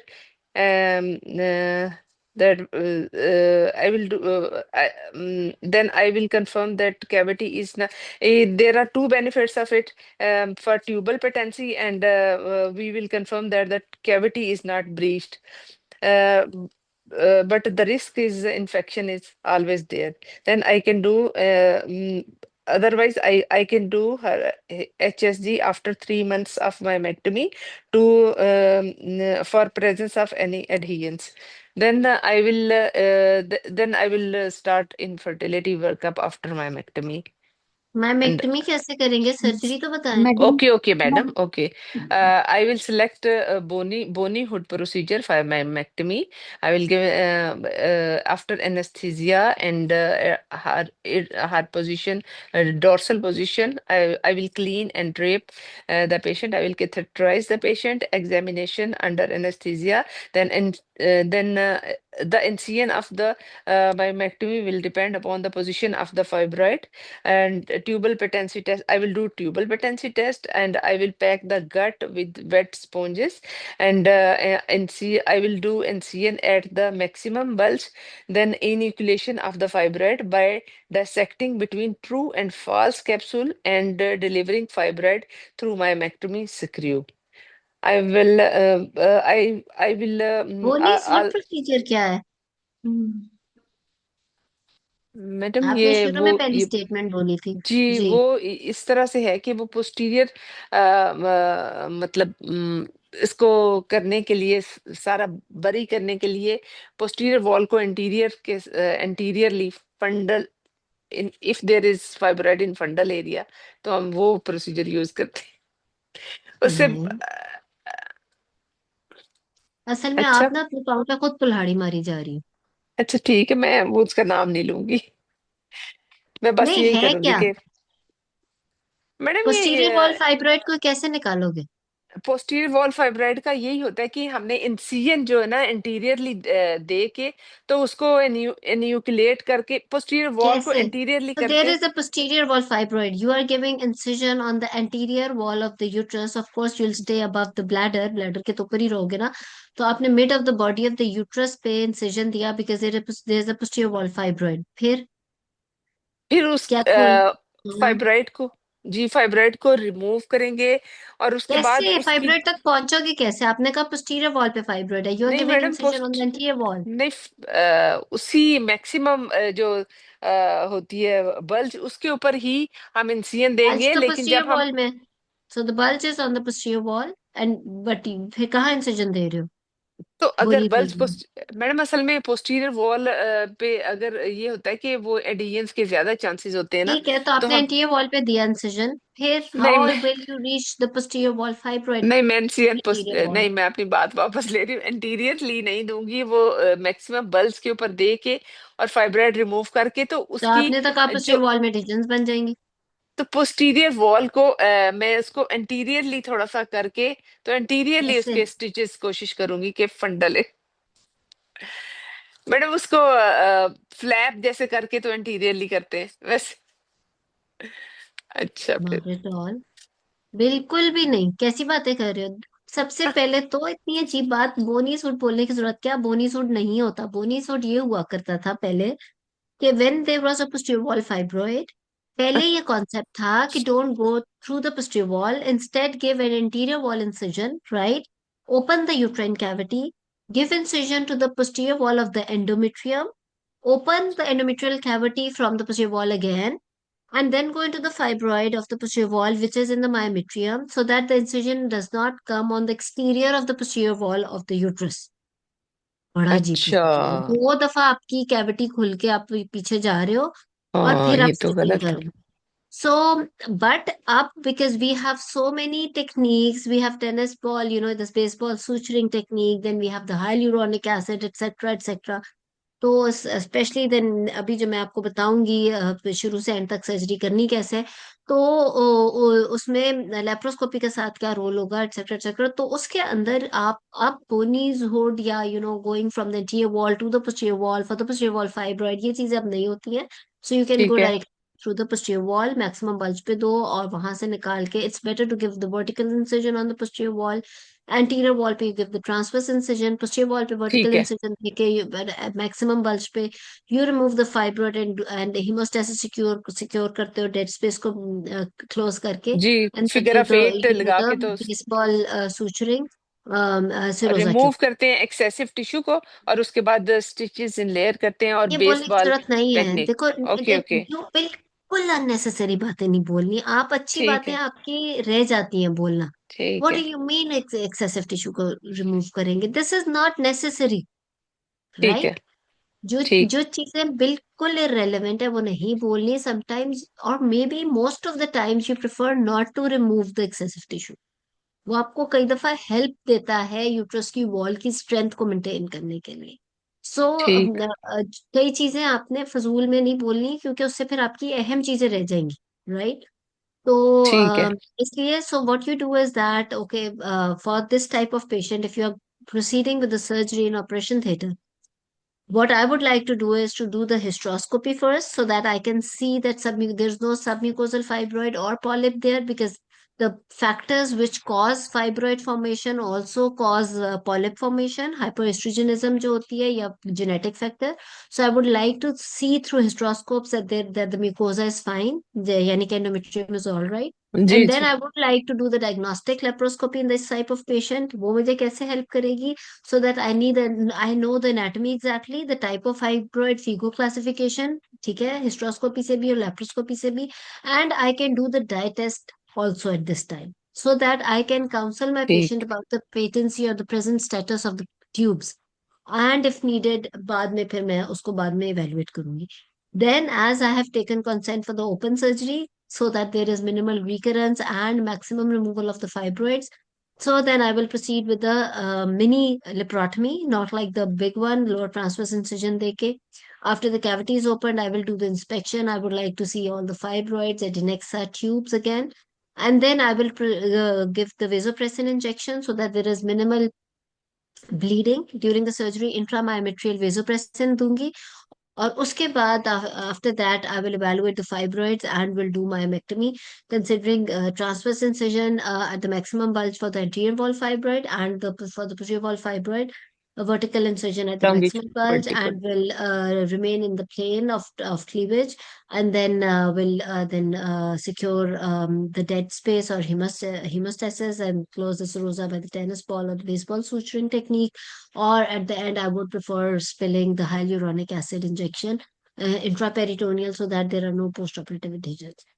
That I will do. Then I will confirm that cavity is not. There are two benefits of it for tubal patency, and we will confirm that that cavity is not breached. Uh, but the risk is infection is always there. Then I can do. Otherwise, I can do her HSG after 3 months of myomectomy to for presence of any adherence. Then then I will start infertility workup after myomectomy. And माइमेक्टमी कैसे करेंगे? Surgery तो बताएं. Madam okay, okay, madam. Okay. I will select a bony hood procedure for myomectomy. I will give after anesthesia and her position, dorsal position. I will clean and drape the patient. I will catheterize the patient. Examination under anesthesia. Then the incision of the myomectomy will depend upon the position of the fibroid and tubal patency test. I will do tubal patency test, and I will pack the gut with wet sponges, and I will do incision at the maximum bulge, then enucleation of the fibroid by dissecting between true and false capsule and delivering fibroid through myomectomy screw. I will I will बोनी सूट I'll procedure क्या है? हम्म, madam आपने ये शुरू वो में पहली ये स्टेटमेंट बोली थी. जी जी. वो इस तरह से है कि वो पोस्टीरियर मतलब इसको करने के लिए सारा बरी करने के लिए पोस्टीरियर वॉल को इंटीरियर के anteriorly fundal in if there is fibroid in fundal area तो हम वो प्रोसीजर यूज करते हैं उससे नहीं, असल में अच्छा, आप ना अपने पाँव पे खुद कुल्हाड़ी मारी जा रही हो. अच्छा ठीक है, मैं वो उसका नाम नहीं लूंगी. मैं बस नहीं यही है करूंगी क्या? कि मैडम पोस्टीरियर वॉल ये फाइब्रॉइड को कैसे निकालोगे? पोस्टीरियर वॉल फाइब्राइड का यही होता है कि हमने इंसिजन जो है ना इंटीरियरली दे के तो उसको एन्यूक्लिएट करके पोस्टीरियर वॉल को कैसे? इंटीरियरली So there करके. is a posterior wall fibroid. You are giving incision on the anterior wall of the uterus. Of course, you'll stay above the bladder. Bladder के तो ऊपर ही रहोगे ना. तो आपने mid of the body of the uterus पे incision दिया because there is a posterior wall fibroid. फिर फिर उस क्या खोल. हाँ. फाइब्राइड को जी फाइब्राइड को रिमूव करेंगे और उसके बाद कैसे उसकी. फाइब्रोइड तक पहुंचोगे कैसे? आपने कहा posterior wall पे fibroid है. You are नहीं giving madam incision on post the anterior wall. नहीं उसी मैक्सिमम जो होती है बल्ज उसके ऊपर ही हम इंसिजन Bulge देंगे, तो लेकिन posterior जब हम wall में. So the bulge is on the posterior wall and but फिर कहाँ incision दे रहे हो? तो बोल अगर ही बल्ज रही मैडम असल में पोस्टीरियर वॉल पे अगर ये होता है कि वो एडियंस के ज्यादा चांसेस होते हैं ना ठीक है, तो तो आपने हम. एंटीरियर वॉल पे दिया इंसिजन. फिर नहीं how will you reach the posterior wall fibroid? नहीं मैं एंटीरियर वॉल. नहीं मैं अपनी बात वापस ले रही हूँ, इंटीरियरली नहीं दूंगी वो मैक्सिमम बल्ज के ऊपर दे के और फाइब्राइड रिमूव करके तो तो उसकी आपने तो कहा जो पोस्टीरियर वॉल में रीजन्स बन जाएंगी. तो पोस्टीरियर वॉल को मैं उसको इंटीरियरली थोड़ा सा करके तो इंटीरियरली कैसे? उसके स्टिचेस कोशिश करूंगी कि फंडल मैडम उसको फ्लैप जैसे करके तो इंटीरियरली करते हैं वैसे. अच्छा फिर नॉट एट ऑल. बिल्कुल भी नहीं. कैसी बातें कर रहे हो? सबसे पहले तो इतनी अजीब बात बोनी सूट बोलने की जरूरत क्या? बोनी सूट नहीं होता. बोनी सूट ये हुआ करता था पहले कि when there was a posterior wall fibroid, पहले ये कॉन्सेप्ट था कि don't go through the posterior wall, instead give an anterior wall incision, right? open the uterine cavity, give incision to the posterior wall of the endometrium, open the endometrial cavity from the posterior wall again, and then go into the fibroid of the posterior wall, which is in the myometrium, so that the incision does not come on the exterior of the posterior wall of the uterus. बड़ा अजीब अच्छा। Procedure है, 2 दफा आपकी cavity खुल के आप पीछे जा रहे हो और हाँ फिर आप ये तो स्टिचिंग गलत कर है। रहे हो. So, but up because we have so many techniques, we have tennis ball, this baseball suturing technique, then we have the hyaluronic acid, etc., etc. तो स्पेशली देन अभी जो मैं आपको बताऊंगी शुरू से एंड तक सर्जरी करनी कैसे है, तो उसमें लेप्रोस्कोपी के साथ क्या रोल होगा, एक्सेट्रा एक्सेट्रा. तो उसके अंदर आप बोनीज हुड या going from the anterior wall to the posterior wall for the posterior wall fibroid, ये चीजें अब नहीं होती हैं. सो यू कैन गो ठीक है। Direct through the posterior wall, maximum bulge पे दो और वहां से निकाल के it's better to give the vertical incision on the posterior wall. Anterior wall पे you give the transverse incision, posterior wall पे vertical ठीक है। incision देके maximum bulge पे you remove the fibroid and hemostasis secure करते हो dead space को close करके, जी, and then figure of eight you do लगा के the तो baseball suturing, serosa remove tube. करते हैं एक्सेसिव टिश्यू को, और उसके बाद स्टिचेस इन लेयर करते हैं और ये बोलने की बेसबॉल जरूरत नहीं है, टेक्निक। देखो ओके ओके। जो बिल्कुल अननेसेसरी बातें नहीं बोलनी, आप अच्छी ठीक बातें है। आपकी रह जाती हैं बोलना. ठीक व्हाट है। Do you mean excessive tissue को रिमूव करेंगे, दिस इज नॉट नेसेसरी, ठीक है। राइट. जो ठीक। जो चीजें बिल्कुल इरेलेवेंट है वो नहीं बोलनी समटाइम्स, और maybe most of the times you prefer not to remove the excessive tissue. वो आपको कई दफा हेल्प देता है यूट्रस की वॉल की स्ट्रेंथ को मेंटेन करने के लिए. सो ठीक। कई चीजें आपने फजूल में नहीं बोलनी, क्योंकि उससे फिर आपकी अहम चीजें रह जाएंगी, राइट. तो ठीक है। इसलिए so what you do is that, okay, for this type of patient if you are proceeding with the surgery in operation theater, what I would like to do is to do the hysteroscopy first so that I can see that there's no submucosal fibroid or polyp there, because the factors which cause fibroid formation also cause polyp formation, hypoestrogenism जो होती है या genetic factor. So I would like to see through hysteroscopes that the mucosa is fine, यानी कि endometrium is all right. Ji And then ji. I would like to do the diagnostic laparoscopy in this type of patient. वो मुझे कैसे help करेगी, so that I know the anatomy exactly, the type of fibroid, FIGO classification, ठीक है, hysteroscopy से भी और laparoscopy से भी, and I can do the dye test also at this time, so that I can counsel my patient ठीक। about the patency or the present status of the tubes, and if needed बाद में फिर मैं उसको बाद में evaluate करूंगी. Then as I have taken consent for the open surgery, so that there is minimal recurrence and maximum removal of the fibroids, so then I will proceed with the mini laparotomy, not like the big one, lower transverse incision deke. After the cavity is opened, I will do the inspection. I would like to see all the fibroids, adnexa tubes again. And then I will give the vasopressin injection so that there is minimal bleeding during the surgery. Intramyometrial vasopressin दूंगी. और उसके बाद after that I will evaluate the fibroids and will do myomectomy, considering transverse incision at the maximum bulge for the anterior wall fibroid, and for the posterior wall fibroid a vertical incision at the longitude maximum bulge, vertical. and will remain in the plane of cleavage, and then will then secure the dead space or hemostasis, and close the serosa by the tennis ball or the baseball suturing technique. Or at the end, I would prefer spilling the hyaluronic acid injection intraperitoneal, so that there are no postoperative adhesions.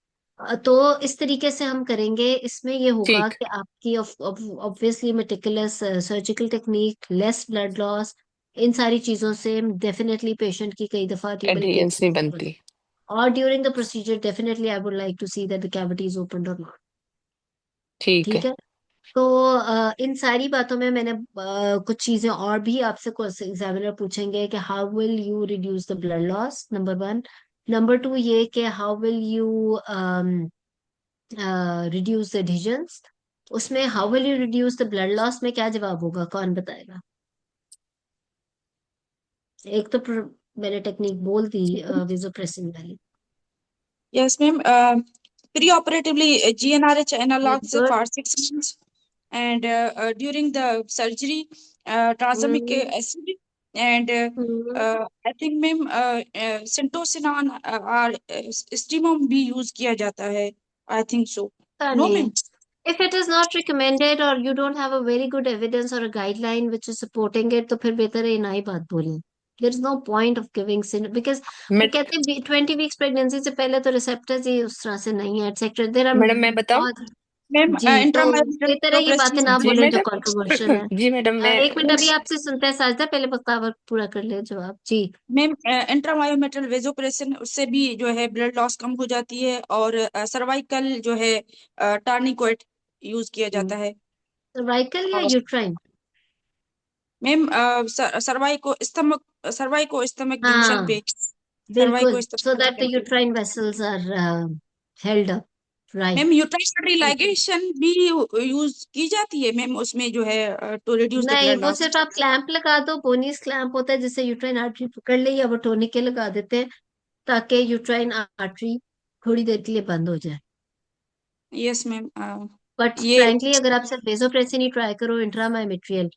तो इस तरीके से हम करेंगे. इसमें ये होगा ठीक। कि आपकी obviously meticulous surgical technique, less blood loss, इन सारी चीजों से डेफिनेटली पेशेंट की कई दफा ट्यूबिलिटी एडहेरेंस नहीं बनती। और during the procedure definitely I would like to see that the cavity is open और नॉट. ठीक ठीक है। है. तो इन सारी बातों में मैंने कुछ चीजें और भी आपसे एग्जामिनर पूछेंगे कि how will you reduce the blood loss, number 1. Number 2 ये कि how will you reduce the adhesions. उसमें how will you reduce the blood loss में क्या जवाब होगा, कौन बताएगा. एक तो मैंने टेक्निक बोल दी वेजोप्रेसिन वाली. Yes, ma'am. Preoperatively, GnRH very analogs good. for 6 months, and during the surgery, tranexamic acid, and I think, ma'am, Centosinon or Stimum भी use किया जाता है. I think so. पता No, नहीं, ma'am. If it is not recommended or you don't have a very good evidence or a guideline which is supporting it, तो फिर बेहतर है ना ही बात बोले. There is no point of giving sin because वो मैं कहते हैं 20 weeks pregnancy से पहले तो रिसेप्टर्स ही उस तरह से नहीं है, etc. There are मैडम मैं बताऊं? बहुत. मैम जी, तो बेहतर है ये बातें इंट्रामायोपिक ना जी बोले जो मैडम कंट्रोवर्शियल है. जी मैडम मैं एक मिनट अभी आपसे सुनते हैं साजदा, पहले बख्तावर पूरा कर ले जवाब. जी. मैम इंट्रामायोमेट्रल वेजोप्रेशन उससे भी जो है ब्लड लॉस कम हो जाती है, और सर्वाइकल जो है टार्निकोट यूज किया जाता है. सर्वाइकल या और यूट्राइन? मैम सर्वाइको स्टमक जंक्शन हाँ, पे, बिल्कुल. सर्वाइको So stomach that the junction पे. uterine vessels are held up, right? Ma'am uterine ligation भी यूज की जाती है मैम, उसमें जो है टू रिड्यूस द नहीं, ब्लड वो लॉस. सिर्फ आप क्लैंप लगा दो, बोनीस क्लैंप होता है जिससे यूट्राइन आर्टरी पकड़ ले, या वो टोनिके लगा देते हैं ताकि यूट्राइन आर्टरी थोड़ी देर के लिए बंद हो जाए. Yes ma'am. बट ये फ्रैंकली अगर आप सिर्फ वेसोप्रेसिन ही ट्राई करो, इंट्रामायोमेट्रियल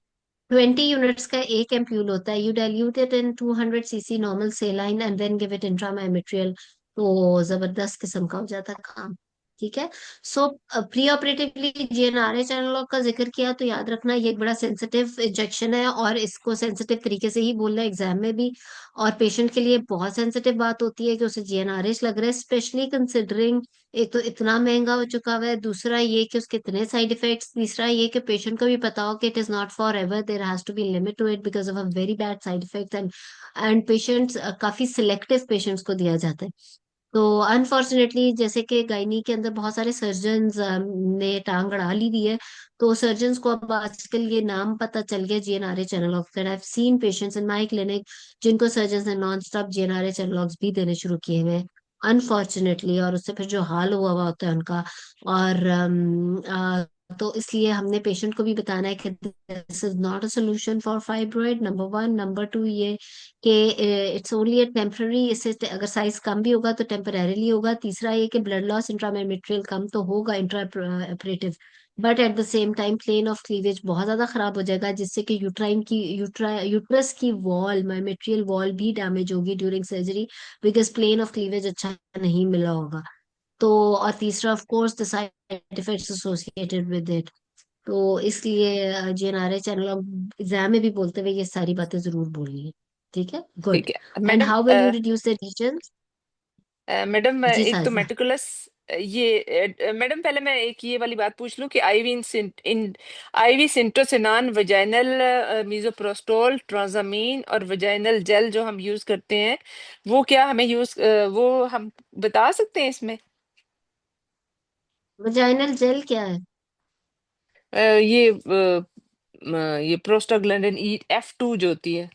20 यूनिट्स का एक एम्प्यूल होता है. You dilute it in 200 cc normal saline and then give it intramyometrial. तो जबरदस्त किस्म का हो जाता है काम. ठीक है. So preoperatively GnRH analogue का जिक्र किया तो याद रखना ये एक बड़ा सेंसिटिव इंजेक्शन है, और इसको सेंसिटिव तरीके से ही बोलना है एग्जाम में भी. और पेशेंट के लिए बहुत सेंसिटिव बात होती है कि उसे जीएनआरएच लग रहा है, स्पेशली कंसिडरिंग एक तो इतना महंगा हो चुका हुआ है, दूसरा ये कि उसके इतने साइड इफेक्ट्स, तीसरा ये कि पेशेंट को भी पता हो कि it is not forever, there has to be limit to it because of a very bad side effects. And patients काफी सिलेक्टिव पेशेंट्स को दिया जाता है. तो अनफॉर्चुनेटली जैसे कि गायनी के अंदर बहुत सारे सर्जन्स ने टांग अड़ा ली हुई है, तो सर्जन्स को अब आजकल ये नाम पता चल गया GnRH analogues. And I have seen patients in my clinic जिनको सर्जन्स ने नॉन स्टॉप जीएनआरएच एनालॉग्स भी देने शुरू किए हुए हैं अनफॉर्चुनेटली, और उससे फिर जो हाल हुआ हुआ होता है उनका. और तो इसलिए हमने पेशेंट को भी बताना है कि this is not a solution for fibroid, number one. Number to ये कि इट्स ओनली अ टेम्पररी, इससे अगर साइज कम भी होगा तो टेम्परेरीली होगा. तीसरा ये कि ब्लड लॉस इंट्रामेट्रियल कम तो होगा intraoperative, but at the same time plane of cleavage बहुत ज्यादा खराब हो जाएगा, जिससे कि यूट्रस की वॉल, मायोमेट्रियल वॉल भी डैमेज होगी during surgery, because plane of cleavage अच्छा नहीं मिला होगा. तो और तीसरा of course the side effects associated with it. तो इसलिए जीएनआरएच चैनल एग्जाम में भी बोलते हुए ये सारी बातें जरूर बोलिए. ठीक है, गुड. ठीक है and madam. How will you reduce the region? Madam जी एक तो साजदा. मेटिकुलस ये मैडम पहले मैं एक ये वाली बात पूछ लूं कि आईवी सिंटोसिनान वजाइनल मीजोप्रोस्टोल ट्रांजामीन और वजाइनल जेल जो हम यूज करते हैं, वो क्या हमें वो हम बता सकते हैं इसमें? वजाइनल जेल क्या है? ये प्रोस्टाग्लैंडिन F2 जो होती है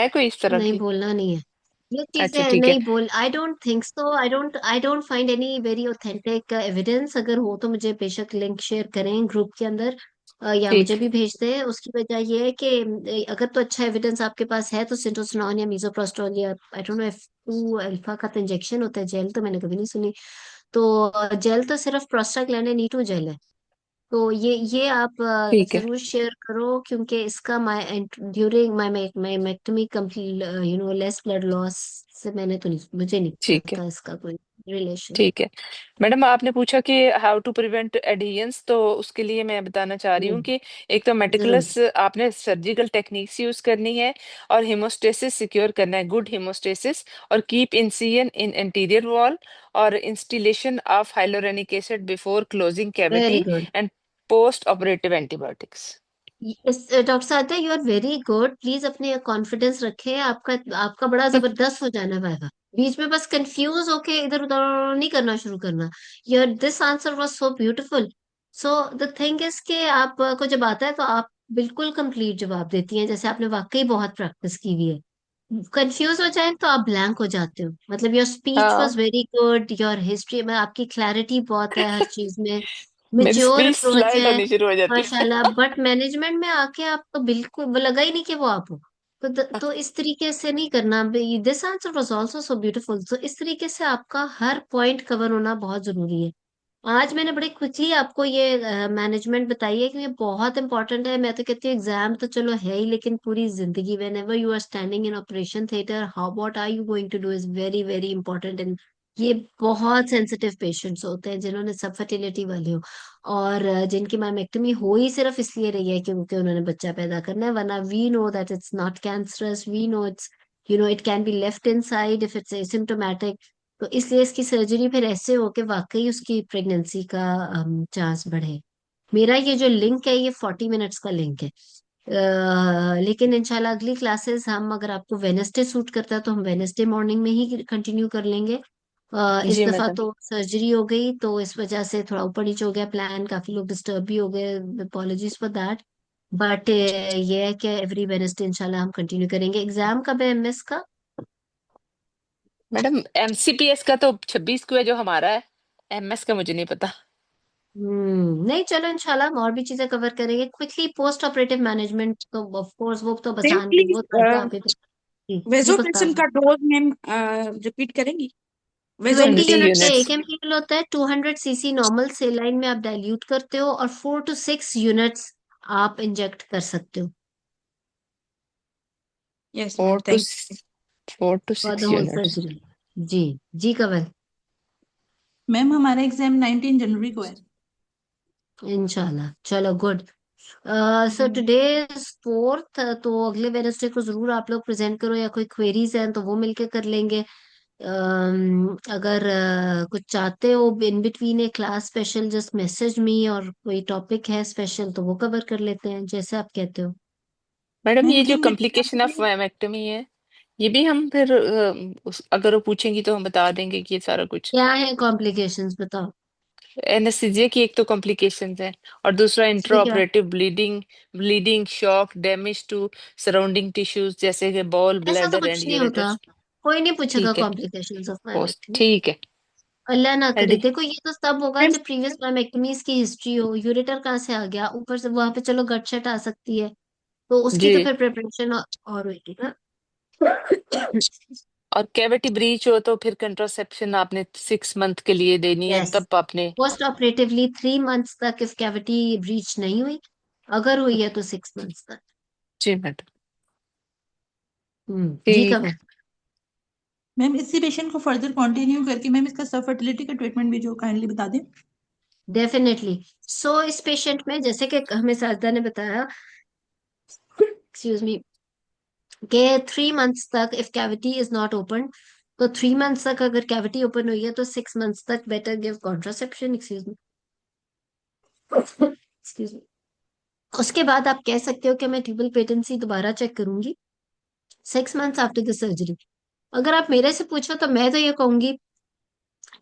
कोई इस तरह नहीं, की? बोलना नहीं है ये अच्छा चीजें, ठीक है. नहीं बोल. I don't think so. I don't find any very authentic evidence. अगर हो तो मुझे बेशक लिंक शेयर करें ग्रुप के अंदर, या मुझे ठीक. भी भेज दें. उसकी वजह ये है कि अगर तो अच्छा एविडेंस आपके पास है तो सिंटोसिनॉन या मीसोप्रोस्टोल या आई डोंट नो F2 अल्फा का तो इंजेक्शन होता है, जेल तो मैंने कभी नहीं सुनी. तो जेल तो सिर्फ प्रोस्टाग्लैंडिन E2 जेल है. तो ये आप ठीक है. जरूर शेयर करो, क्योंकि इसका my during my myomectomy complete less blood loss से मैंने तो नहीं, मुझे नहीं ठीक है. पता इसका कोई रिलेशन. ठीक है मैडम, आपने पूछा कि हाउ टू प्रिवेंट एडियंस, तो उसके लिए मैं बताना चाह रही हूँ कि एक तो जरूर. मेटिकुलस आपने सर्जिकल टेक्निक्स यूज करनी है, और हेमोस्टेसिस सिक्योर करना है, गुड हेमोस्टेसिस, और keep incision in anterior wall, और instillation of hyaluronic acid before closing very cavity, good. And post operative antibiotics. Doctor साहब you are very good. Please अपने confidence रखें. आपका आपका बड़ा जबरदस्त हो जाना वाइवा. बीच में बस कंफ्यूज होके इधर उधर नहीं करना शुरू करना. Your this answer was so beautiful. So the thing is कि आपको जब आता है तो आप बिल्कुल कंप्लीट जवाब देती हैं, जैसे आपने वाकई बहुत प्रैक्टिस की हुई है. कंफ्यूज हो जाए तो आप ब्लैंक हो जाते हो. मतलब योर स्पीच हाँ, was very good, your history में आपकी क्लैरिटी बहुत है हर चीज में, मेरी मेच्योर स्पीच अप्रोच स्लाइड है होनी शुरू हो जाती है. माशाल्लाह. बट मैनेजमेंट में आके आप तो बिल्कुल वो लगा ही नहीं कि वो आप हो. तो इस तरीके से नहीं करना. This answer was also so beautiful. तो इस तरीके से आपका हर पॉइंट कवर होना बहुत जरूरी है. आज मैंने बड़े क्विकली आपको ये मैनेजमेंट बताई है कि ये बहुत इंपॉर्टेंट है. मैं तो कहती हूँ एग्जाम तो चलो है ही, लेकिन पूरी जिंदगी whenever you are standing in operation theatre, how what are you going to do is very very important in ये बहुत सेंसिटिव पेशेंट्स होते हैं जिन्होंने सब फर्टिलिटी वाले हो, और जिनकी माइमेक्टमी हो ही सिर्फ इसलिए रही है क्योंकि उन्होंने बच्चा पैदा करना है, वरना we know that it's not cancerous, we know it's, you know, it can be left inside if it's asymptomatic. तो इसलिए इसकी सर्जरी फिर ऐसे हो कि वाकई उसकी प्रेगनेंसी का चांस बढ़े। मेरा ये जो लिंक है ये 40 मिनट्स का लिंक है। लेकिन इंशाल्लाह अगली क्लासेस हम, अगर आपको वेनेसडे सूट करता है तो हम वेनेसडे मॉर्निंग में ही कंटिन्यू कर लेंगे। इस जी दफा मैडम। तो सर्जरी हो गई तो इस वजह से थोड़ा ऊपर नीचे हो गया प्लान, काफी लोग डिस्टर्ब भी हो गए, अपॉलॉजीज फॉर दैट। बट ये है कि एवरी वेनेसडे इंशाल्लाह हम कंटिन्यू करेंगे। एग्जाम कब है एमएस का? मैडम एमसीपीएस का तो 26 को है जो हमारा है, एमएस का मुझे नहीं पता। नहीं, चलो इंशाल्लाह हम और भी चीजें कवर करेंगे क्विकली। पोस्ट ऑपरेटिव मैनेजमेंट तो ऑफ कोर्स वो तो मैम बचान, प्लीज वो करता आप ही जी जी वेजोप्रेसिन प्रस्ताव। का डोज मैम रिपीट करेंगी? 20 20 वेजोप्रेसिन। यूनिट का यूनिट्स 1 ml होता है, 200 cc नॉर्मल सेलाइन में आप डाइल्यूट करते हो, और 4 to 6 यूनिट्स आप इंजेक्ट कर सकते हो yes ma'am, 4 to thank you. 4 to for the 6 whole units. Surgery. जी जी कवल। मैम हमारा एग्जाम 19 जनवरी को है। इंशाल्लाह, चलो good. So today is 4th, तो अगले वेडनेसडे को जरूर आप लोग प्रेजेंट करो, या कोई क्वेरीज हैं तो वो मिलके कर लेंगे। अगर कुछ चाहते हो in between A class special, just message me, और कोई टॉपिक है स्पेशल तो वो कवर कर लेते हैं, जैसे आप कहते हो। मैडम मैम ये जो इन कॉम्प्लिकेशन ऑफ माइमेक्टमी है, ये भी हम फिर अगर वो पूछेंगी तो हम बता देंगे कि ये सारा कुछ। क्या है कॉम्प्लिकेशंस बताओ। एनेस्थीसिया की एक तो कॉम्प्लिकेशंस है, और दूसरा इंट्रा ये क्या? Operative bleeding, bleeding, shock, damage to surrounding tissues जैसे कि बॉल, ऐसा तो ब्लैडर कुछ एंड नहीं होता, यूरेटर्स। कोई नहीं पूछेगा ठीक है, कॉम्प्लिकेशंस ऑफ पोस्ट माइमेक्टमी। ठीक है। अल्लाह ना करे। रेडी। देखो ये तो तब होगा मैम जब प्रीवियस माइमेक्टमीज की हिस्ट्री हो। यूरेटर कहाँ से आ गया ऊपर से, वहां पे चलो गटशट आ सकती है, तो उसकी तो जी, फिर प्रिपरेशन और होगी ना। और कैविटी ब्रीच हो तो फिर कंट्रासेप्शन आपने 6 मंथ के लिए देनी है, यस, तब आपने। पोस्ट ऑपरेटिवली 3 मंथ्स तक इफ कैविटी ब्रीच नहीं हुई, अगर हुई है तो 6 मंथ्स तक। जी मैडम। जी ठीक। कमल। मैम इसी पेशेंट को फर्दर कंटिन्यू करके मैम इसका सब फर्टिलिटी का ट्रीटमेंट भी जो काइंडली बता दें। डेफिनेटली। सो इस पेशेंट में जैसे कि हमें साजदा ने बताया, एक्सक्यूज मी, कि 3 मंथ्स तक if cavity is not open, तो 3 मंथ्स तक अगर कैविटी ओपन हुई है तो 6 मंथ्स तक better give contraception. Excuse me, excuse me. उसके बाद आप कह सकते हो कि मैं ट्यूबल पेटेंसी दोबारा चेक करूंगी 6 मंथ्स आफ्टर द सर्जरी। अगर आप मेरे से पूछो तो मैं तो ये कहूंगी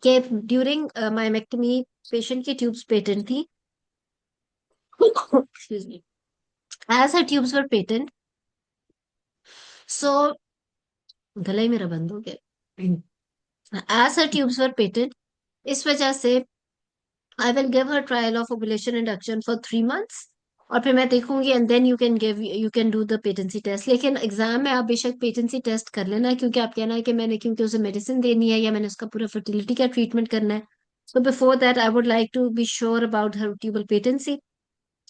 कि ड्यूरिंग माइमेक्टमी पेशेंट की ट्यूब्स पेटेंट थी। Excuse me. As her tubes were patent, so गला ही मेरा बंद हो गया। As her tubes were patent, इस वजह से I will give her trial of ovulation induction for 3 months, और फिर मैं देखूंगी and then you can do the patency test. लेकिन एग्जाम में आप बेशक पेटेंसी टेस्ट कर लेना, क्योंकि आप कहना है कि मैंने, क्योंकि उसे मेडिसिन देनी है या मैंने उसका पूरा फर्टिलिटी का ट्रीटमेंट करना है। So before that, I would like to be sure about her tubal patency.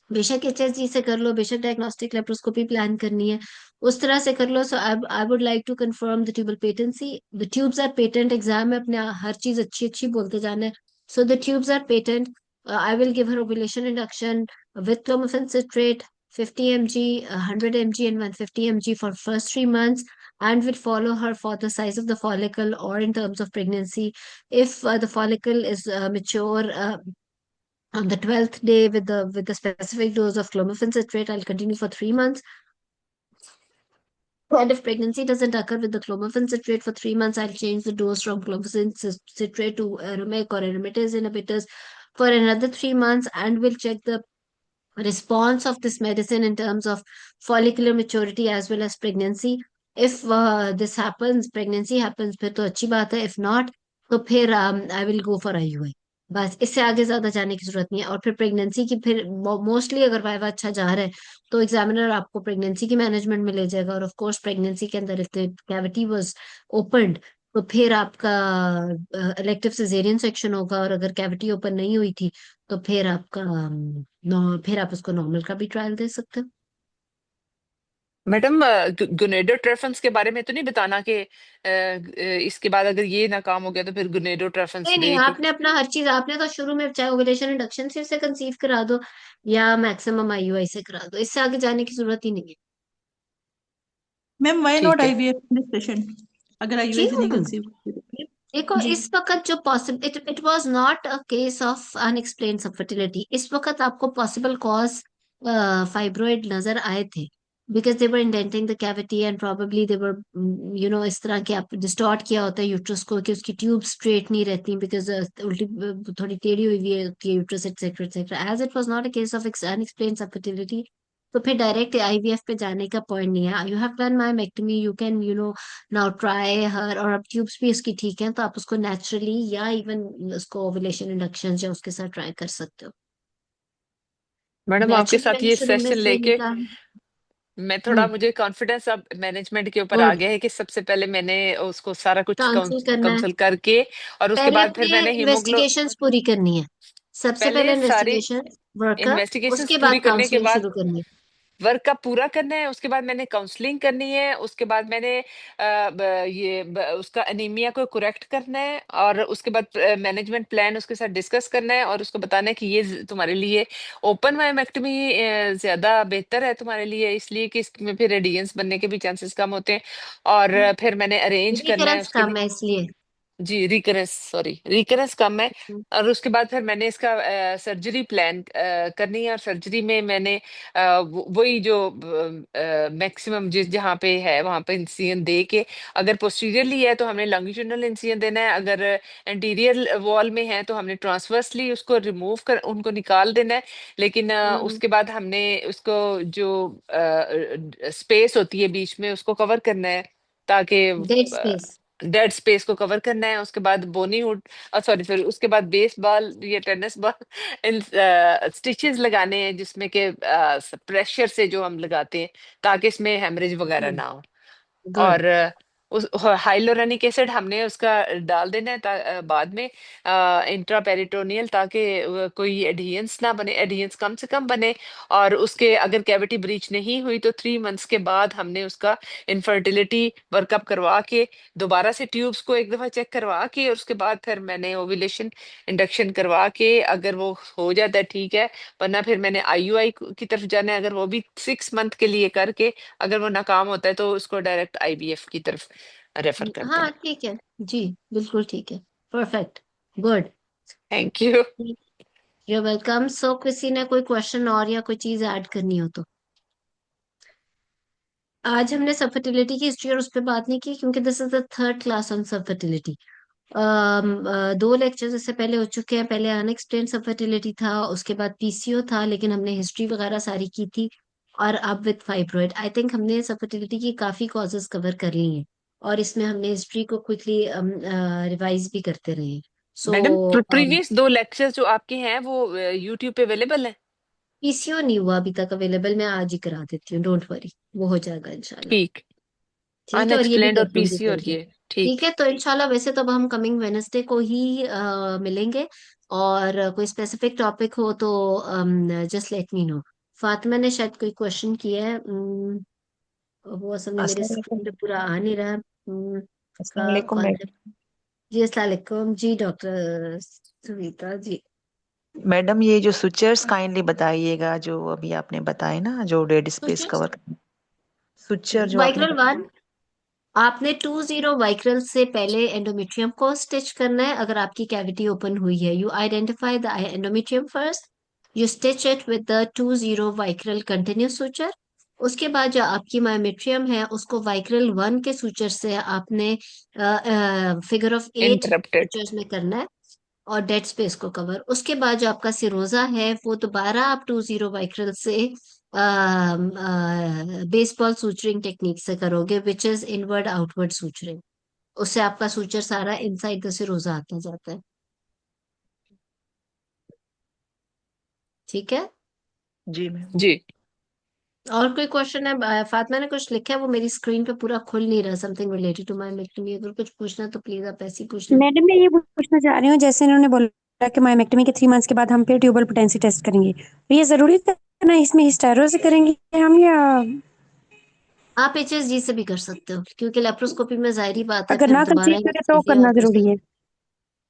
बेशक एचएसजी से कर लो, बेशक डायग्नोस्टिक लेप्रोस्कोपी प्लान करनी है उस तरह से कर लो। So I would like to confirm the tubal patency. The tubes are patent. Exam में अपने हर चीज अच्छी अच्छी बोलते जाना है। So the tubes are patent. I will give her ovulation induction with clomiphene citrate 50 mg, 100 mg and 150 mg for first 3 months, and will follow her for the size of the follicle or in terms of pregnancy. If the follicle is mature on the 12th day with the specific dose of clomiphene citrate, I'll continue for 3 months. And if pregnancy doesn't occur with the clomiphene citrate for 3 months, I'll change the dose from clomiphene citrate to aromatic or aromatase inhibitors for another 3 months, and we'll check the response of this medicine in terms of follicular maturity as well as pregnancy. If this happens, pregnancy happens, फिर तो अच्छी बात है। If not, तो फिर I will go for IUI। बस इससे आगे ज्यादा जाने की जरूरत नहीं है। और फिर प्रेगनेंसी की, फिर मोस्टली अगर वाइवा अच्छा जा रहा है तो एग्जामिनर आपको प्रेगनेंसी की मैनेजमेंट में ले जाएगा। और ऑफ कोर्स प्रेगनेंसी के अंदर इफ कैविटी वाज ओपनड, तो फिर आपका इलेक्टिव सिजेरियन सेक्शन होगा, और अगर कैविटी ओपन नहीं हुई थी तो फिर आपका फिर आप उसको नॉर्मल का भी ट्रायल दे सकते हो। मैडम गुनेडोट्रोफिन्स के बारे में तो नहीं बताना कि इसके बाद अगर ये ना काम हो गया तो फिर गुनेडोट्रोफिन्स नहीं नहीं, दे के। आपने अपना हर चीज, आपने तो शुरू में चाहे ओवुलेशन इंडक्शन से कंसीव करा दो या मैक्सिमम आईयूआई से करा दो, इससे आगे जाने की जरूरत ही नहीं है। मैम व्हाई नॉट ठीक है। आईवीएफ इन दिस पेशेंट, अगर आईयूआई जी से नहीं मैम, कंसीव? देखो जी इस वक्त जो possible, it was not a case of unexplained subfertility. इस वक्त आपको पॉसिबल कॉज फाइब्रॉइड नजर आए थे, because they were indenting the cavity and probably they were, इस तरह के आप डिस्टॉर्ट किया होता है यूट्रस को कि उसकी ट्यूब स्ट्रेट नहीं रहती, बिकॉज उल्टी थोड़ी टेढ़ी हुई हुई होती है uterus, etcetera etcetera. As it was not a case of unexplained subfertility, तो फिर डायरेक्ट आईवीएफ पे जाने का पॉइंट नहीं है। You have done myomectomy, you can now try her, और अब ट्यूब्स भी उसकी ठीक है तो आप उसको नेचुरली या इवन उसको ओवुलेशन इंडक्शन या उसके साथ ट्राई कर सकते हो। मैडम आपके नेचुरली साथ मैंने ये शुरू में सेशन से लेके निकाल। मैं थोड़ा, हम्म। मुझे कॉन्फिडेंस अब मैनेजमेंट के ऊपर आ गुड। गया है कि सबसे पहले मैंने उसको सारा कुछ काउंसिल करना है, कंसल्ट करके, और उसके पहले बाद फिर अपने मैंने इन्वेस्टिगेशंस पूरी करनी है। सबसे पहले पहले सारी इन्वेस्टिगेशन वर्कअप, इन्वेस्टिगेशंस उसके पूरी बाद करने के काउंसलिंग बाद शुरू करनी है। वर्क का पूरा करना है, उसके बाद मैंने काउंसलिंग करनी है, उसके बाद मैंने उसका एनीमिया को करेक्ट करना है, और उसके बाद मैनेजमेंट प्लान उसके साथ डिस्कस करना है, और उसको बताना है कि ये तुम्हारे लिए ओपन मायोमेक्टमी ज्यादा बेहतर है तुम्हारे लिए, इसलिए कि इसमें फिर रेडियंस बनने के भी चांसेस कम होते हैं। और फिर मैंने अरेंज करना है रिकरेंस उसके लिए। कम है इसलिए। जी, रिकरेंस, सॉरी, रिकरेंस कम है। और उसके बाद फिर मैंने इसका सर्जरी प्लान करनी है, और सर्जरी में मैंने वही जो मैक्सिमम जिस जहाँ पे है वहां पे इंसिजन दे के, अगर पोस्टीरियरली है तो हमने लॉन्गिट्यूडिनल इंसिजन देना है, अगर एंटीरियर वॉल में है तो हमने ट्रांसवर्सली उसको रिमूव कर उनको निकाल देना है। लेकिन उसके बाद हमने उसको जो स्पेस होती है बीच में उसको कवर करना है, ताकि डेड स्पेस। डेड स्पेस को कवर करना है। उसके बाद बोनीवुड, सॉरी सॉरी, उसके बाद बेसबॉल या टेनिस बॉल इन स्टिचेस लगाने हैं, जिसमें के प्रेशर से जो हम लगाते हैं, ताकि इसमें हेमरेज वगैरह ना हो। गुड। और उस हाइलोरेनिक एसिड हमने उसका डाल देना है बाद में इंट्रापेरिटोनियल, ताकि कोई एडहेरेंस ना बने, एडहेरेंस कम से कम बने। और उसके अगर कैविटी ब्रीच नहीं हुई तो 3 मंथ्स के बाद हमने उसका इनफर्टिलिटी वर्कअप करवा के, दोबारा से ट्यूब्स को एक दफा चेक करवा के, और उसके बाद फिर मैंने ओव्यूलेशन इंडक्शन करवा के, अगर वो हो जाता है ठीक है, वरना फिर मैंने आईयूआई की तरफ जाना है, अगर वो भी 6 मंथ के लिए करके, अगर वो नाकाम होता है तो उसको डायरेक्ट आईवीएफ की तरफ रेफर करते हाँ हैं। ठीक है। जी बिल्कुल ठीक है। Perfect. Good. Thank you. You welcome. So किसी ने कोई क्वेश्चन और या कोई चीज ऐड करनी हो तो। आज हमने सबफर्टिलिटी की हिस्ट्री और उस पर बात नहीं की, क्योंकि this is the third class on subfertility. 2 lectures इससे पहले हो चुके हैं। पहले अनएक्सप्लेन्ड सबफर्टिलिटी था, उसके बाद पीसीओ था, लेकिन हमने हिस्ट्री वगैरह सारी की थी। और अब विथ फाइब्रॉइड आई थिंक हमने सबफर्टिलिटी की काफी कॉजेस कवर कर ली हैं, और इसमें हमने हिस्ट्री को क्विकली रिवाइज भी करते रहे। सो मैडम, प्रीवियस 2 लेक्चर्स जो आपके हैं वो यूट्यूब पे अवेलेबल है? पीसीओ नहीं हुआ अभी तक अवेलेबल, मैं आज ही करा देती हूँ, डोंट वरी, वो हो जाएगा इंशाल्लाह। ठीक। ठीक है, और ये भी अनएक्सप्लेन्ड और कर दूंगी पीसी, फिर और भी। ये ठीक ठीक। है, तो इंशाल्लाह वैसे तो अब हम कमिंग वेनसडे को ही मिलेंगे। और कोई स्पेसिफिक टॉपिक हो तो just let me know. Fatima ने शायद कोई क्वेश्चन किया है, वो असल में मेरे अस्सलाम स्क्रीन वालेकुम। पे पूरा आ नहीं रहा। अस्सलाम वालेकुम कौन है? मैडम। जी अस्सलाम वालेकुम जी, डॉक्टर सुनीता जी। मैडम ये जो सुचर्स काइंडली बताइएगा, जो अभी आपने बताए ना, जो डेड स्पेस कवर करना, सुचर जो आपने वाइक्रल बताया। 1, आपने 20 वाइक्रल से पहले एंडोमेट्रियम को स्टिच करना है। अगर आपकी कैविटी ओपन हुई है, you identify the endometrium first, you stitch it with the 20 Vicryl continuous suture. उसके बाद जो आपकी मायोमेट्रियम है उसको वाइक्रल 1 के सूचर से आपने फिगर ऑफ 8 इंटरप्टेड। सूचर्स में करना है, और डेड स्पेस को कवर। उसके बाद जो आपका सिरोजा है वो दोबारा आप 20 वाइक्रल से बेसबॉल सूचरिंग टेक्निक से करोगे, which is inward outward suturing. उससे आपका सूचर सारा इनसाइड द सिरोजा आता जाता है। ठीक है। जी मैम। जी। और कोई क्वेश्चन है? फातिमा ने कुछ लिखा है, वो मेरी स्क्रीन पे पूरा खुल नहीं रहा, समथिंग रिलेटेड टू माय मेक्टमी। अगर कुछ पूछना तो प्लीज आप ऐसे ही पूछना। मैडम मैं ये पूछना चाह रही हूँ, जैसे इन्होंने बोला कि मायोमेक्टमी के 3 मंथ्स के बाद हम फिर ट्यूबल पोटेंसी टेस्ट करेंगे, तो ये जरूरी करना, इसमें हिस्टेरो से करेंगे हम या आप HSG से भी कर सकते हो, क्योंकि लेप्रोस्कोपी में जाहिर ही बात है अगर फिर ना दोबारा कंसीव करे तो एनेस्थीसिया करना और वो जरूरी सब। है?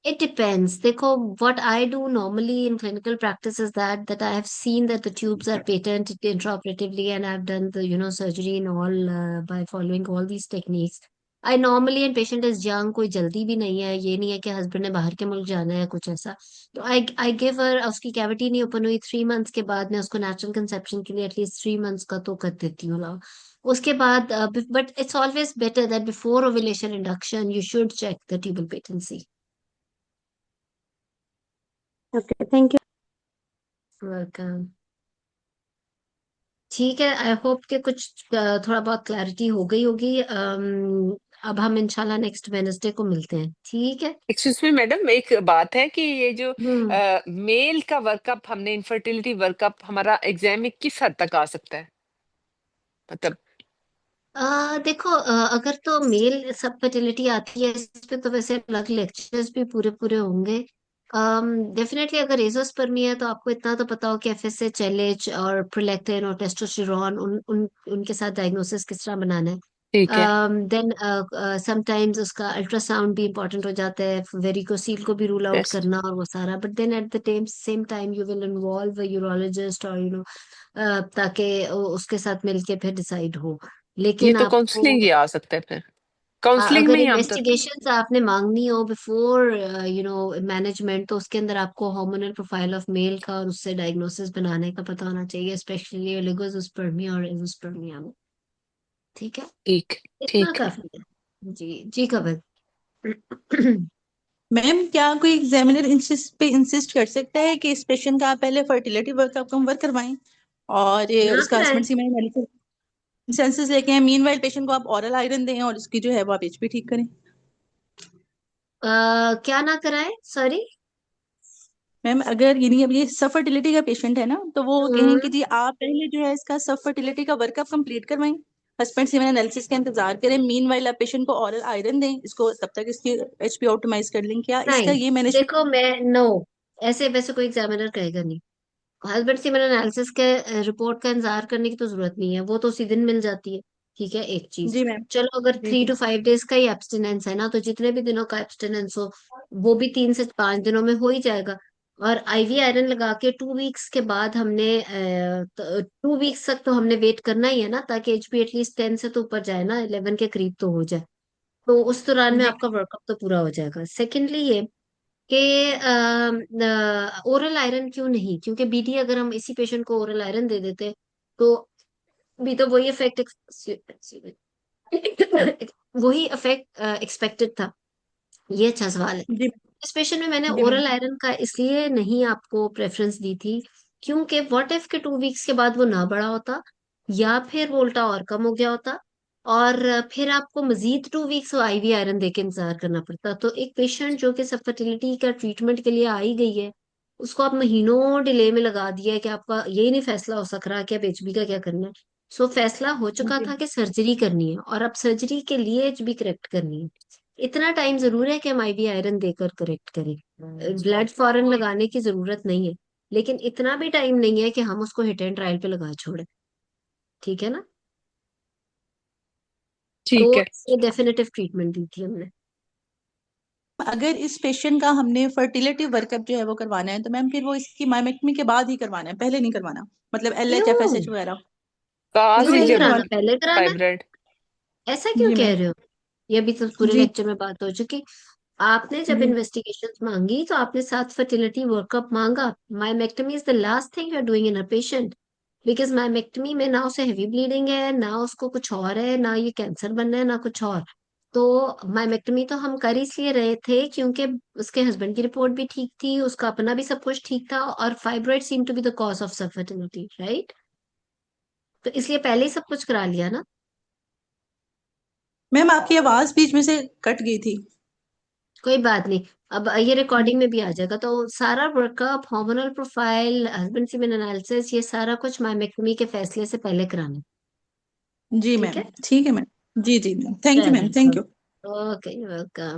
It depends. देखो, what I do normally in clinical practice is that I have seen that the tubes are patent intraoperatively, and I've done the surgery in all by following all these techniques. I normally, and patient is young, कोई जल्दी भी नहीं है, ये नहीं है कि husband ने बाहर के मुल्क जाना है कुछ ऐसा, तो I give her, उसकी कैविटी नहीं ओपन हुई 3 months के बाद मैं उसको नेचुरल कंसेप्शन के लिए एटलीस्ट 3 months का तो कर देती हूँ लाओ। उसके बाद but it's always better that before ovulation induction you should check the tubal patency. Okay, thank you. Welcome. ठीक है, आई होप कि कुछ थोड़ा बहुत क्लैरिटी हो गई होगी। अब हम इंशाल्लाह नेक्स्ट वेडनेसडे को मिलते हैं, ठीक है? एक्सक्यूज मी मैडम, एक बात है कि ये जो हम्म। मेल का वर्कअप हमने इनफर्टिलिटी वर्कअप हमारा एग्जाम में किस हद तक आ सकता है, मतलब? देखो, अगर तो मेल सब फर्टिलिटी आती है इस पे तो वैसे अलग लेक्चर्स भी पूरे पूरे होंगे। डेफिनेटली अगर एजोस्पर्मी है तो आपको इतना तो पता हो कि FSH, LH और प्रोलैक्टिन और टेस्टोस्टेरोन उनके साथ डायग्नोसिस किस तरह बनाना है। ठीक है। देन समटाइम्स उसका अल्ट्रासाउंड भी इम्पोर्टेंट हो जाता है, वेरिकोसील को भी रूल आउट टेस्ट। करना और वो सारा, but then at the same time you will involve urologist और ताकि उसके साथ मिलके फिर डिसाइड हो। ये लेकिन तो आपको काउंसलिंग ही आ सकता है फिर, काउंसलिंग में अगर ही आमतौर पे। इन्वेस्टिगेशंस आपने मांगनी हो बिफोर मैनेजमेंट, तो उसके अंदर आपको हार्मोनल प्रोफाइल ऑफ मेल का और उससे डायग्नोसिस बनाने का पता होना चाहिए, स्पेशली ओलिगोस्पर्मिया और एजोस्पर्मिया में। ठीक है, ठीक। इतना ठीक। काफी है। जी जी, कबर। मैम क्या कोई एग्जामिनर पे इंसिस्ट कर सकता है कि इस पेशेंट का आप पहले फर्टिलिटी वर्कअप वर्क करवाएं और ना उसका कराए। हस्बैंड सीमेन सेंसस लेके हैं, मीनवाइल पेशेंट को आप ऑरल आयरन दें और उसकी जो है वो आप HP ठीक करें। क्या ना कराए, सॉरी? मैम अगर यानी अब ये सब फर्टिलिटी का पेशेंट है ना, तो वो कहें कि हम्म। जी आप पहले जो है इसका सब फर्टिलिटी का वर्कअप कंप्लीट करवाएं, हस्बैंड सीमेन एनालिसिस का इंतजार करें, मीनवाइल आप पेशेंट को ऑरल आयरन दें, इसको तब तक इसकी HP ऑप्टिमाइज कर लें। क्या इसका नहीं, ये मैनेजमेंट? देखो मैं नो, ऐसे वैसे कोई एग्जामिनर कहेगा नहीं। हस्बैंड सीमन एनालिसिस के रिपोर्ट का इंतजार करने की तो जरूरत नहीं है, वो तो उसी दिन मिल जाती है। ठीक है, एक चीज। जी मैम। चलो, अगर जी 3 to 5 days का ही एब्सटिनेंस है ना, तो जितने भी दिनों का एब्सटिनेंस हो वो भी 3 से 5 दिनों में हो ही जाएगा। और IV आयरन लगा के 2 weeks के बाद हमने 2 weeks तक तो हमने वेट करना ही है ना, ताकि HP एटलीस्ट 10 से तो ऊपर जाए ना, 11 के करीब तो हो जाए। तो उस दौरान में जी आपका वर्कअप तो पूरा हो जाएगा। सेकेंडली ये कि ओरल आयरन क्यों नहीं, क्योंकि BD अगर हम इसी पेशेंट को ओरल आयरन दे देते तो भी तो वही इफेक्ट वही इफेक्ट एक्सपेक्टेड था। ये अच्छा सवाल है। जी इस पेशेंट में मैंने जी मैम। ओरल आयरन का इसलिए नहीं आपको प्रेफरेंस दी थी, क्योंकि व्हाट इफ के 2 weeks के बाद वो ना बड़ा होता, या फिर वो उल्टा और कम हो गया होता, और फिर आपको मजीद 2 weeks IV आयरन देके इंतजार करना पड़ता। तो एक पेशेंट जो कि सब फर्टिलिटी का ट्रीटमेंट के लिए आई गई है, उसको आप महीनों डिले में लगा दिया है कि आपका यही नहीं फैसला हो सक रहा कि अब HB का क्या करना है। सो फैसला हो चुका जी था कि सर्जरी करनी है, और अब सर्जरी के लिए HB करेक्ट करनी है। इतना टाइम जरूर है कि हम IV आयरन देकर करेक्ट करें, ब्लड फॉरन लगाने की जरूरत नहीं है, लेकिन इतना भी टाइम नहीं है कि हम उसको हिट एंड ट्रायल पे लगा छोड़े। ठीक है ना? तो ठीक है। ये डेफिनेटिव ट्रीटमेंट दी थी हमने। अगर इस पेशेंट का हमने फर्टिलिटी वर्कअप जो है वो करवाना है, तो मैम फिर वो इसकी माइमेक्टमी के बाद ही करवाना है, पहले नहीं करवाना, मतलब LH क्यों? FSH वगैरह? कहाँ क्यों से नहीं जब कराना, गिनेकोलॉजी। पहले कराना है। फाइब्राइड? ऐसा क्यों जी कह मैम। रहे हो? ये अभी तो पूरे जी लेक्चर में बात हो चुकी। आपने जब जी इन्वेस्टिगेशन मांगी तो आपने साथ फर्टिलिटी वर्कअप मांगा। Myomectomy is the last thing you are doing in a patient, because myomectomy में ना उसे हैवी ब्लीडिंग है, ना उसको कुछ और है, ना ये कैंसर बनना है, ना कुछ और। तो माइमेक्टमी तो हम कर इसलिए रहे थे क्योंकि उसके हस्बैंड की रिपोर्ट भी ठीक थी, उसका अपना भी सब कुछ ठीक था, और fibroid seem to be the cause of subfertility, right? तो इसलिए पहले ही सब कुछ करा लिया ना। मैम आपकी आवाज बीच में से कट गई थी। कोई बात नहीं, अब ये रिकॉर्डिंग में भी आ जाएगा। तो सारा workup, hormonal profile, husband semen analysis, ये सारा कुछ माइमेक्टमी के फैसले से पहले कराना। जी ठीक मैम। है, ठीक है मैम। जी जी मैम, थैंक यू मैम, चलें। Thank you. Okay, welcome.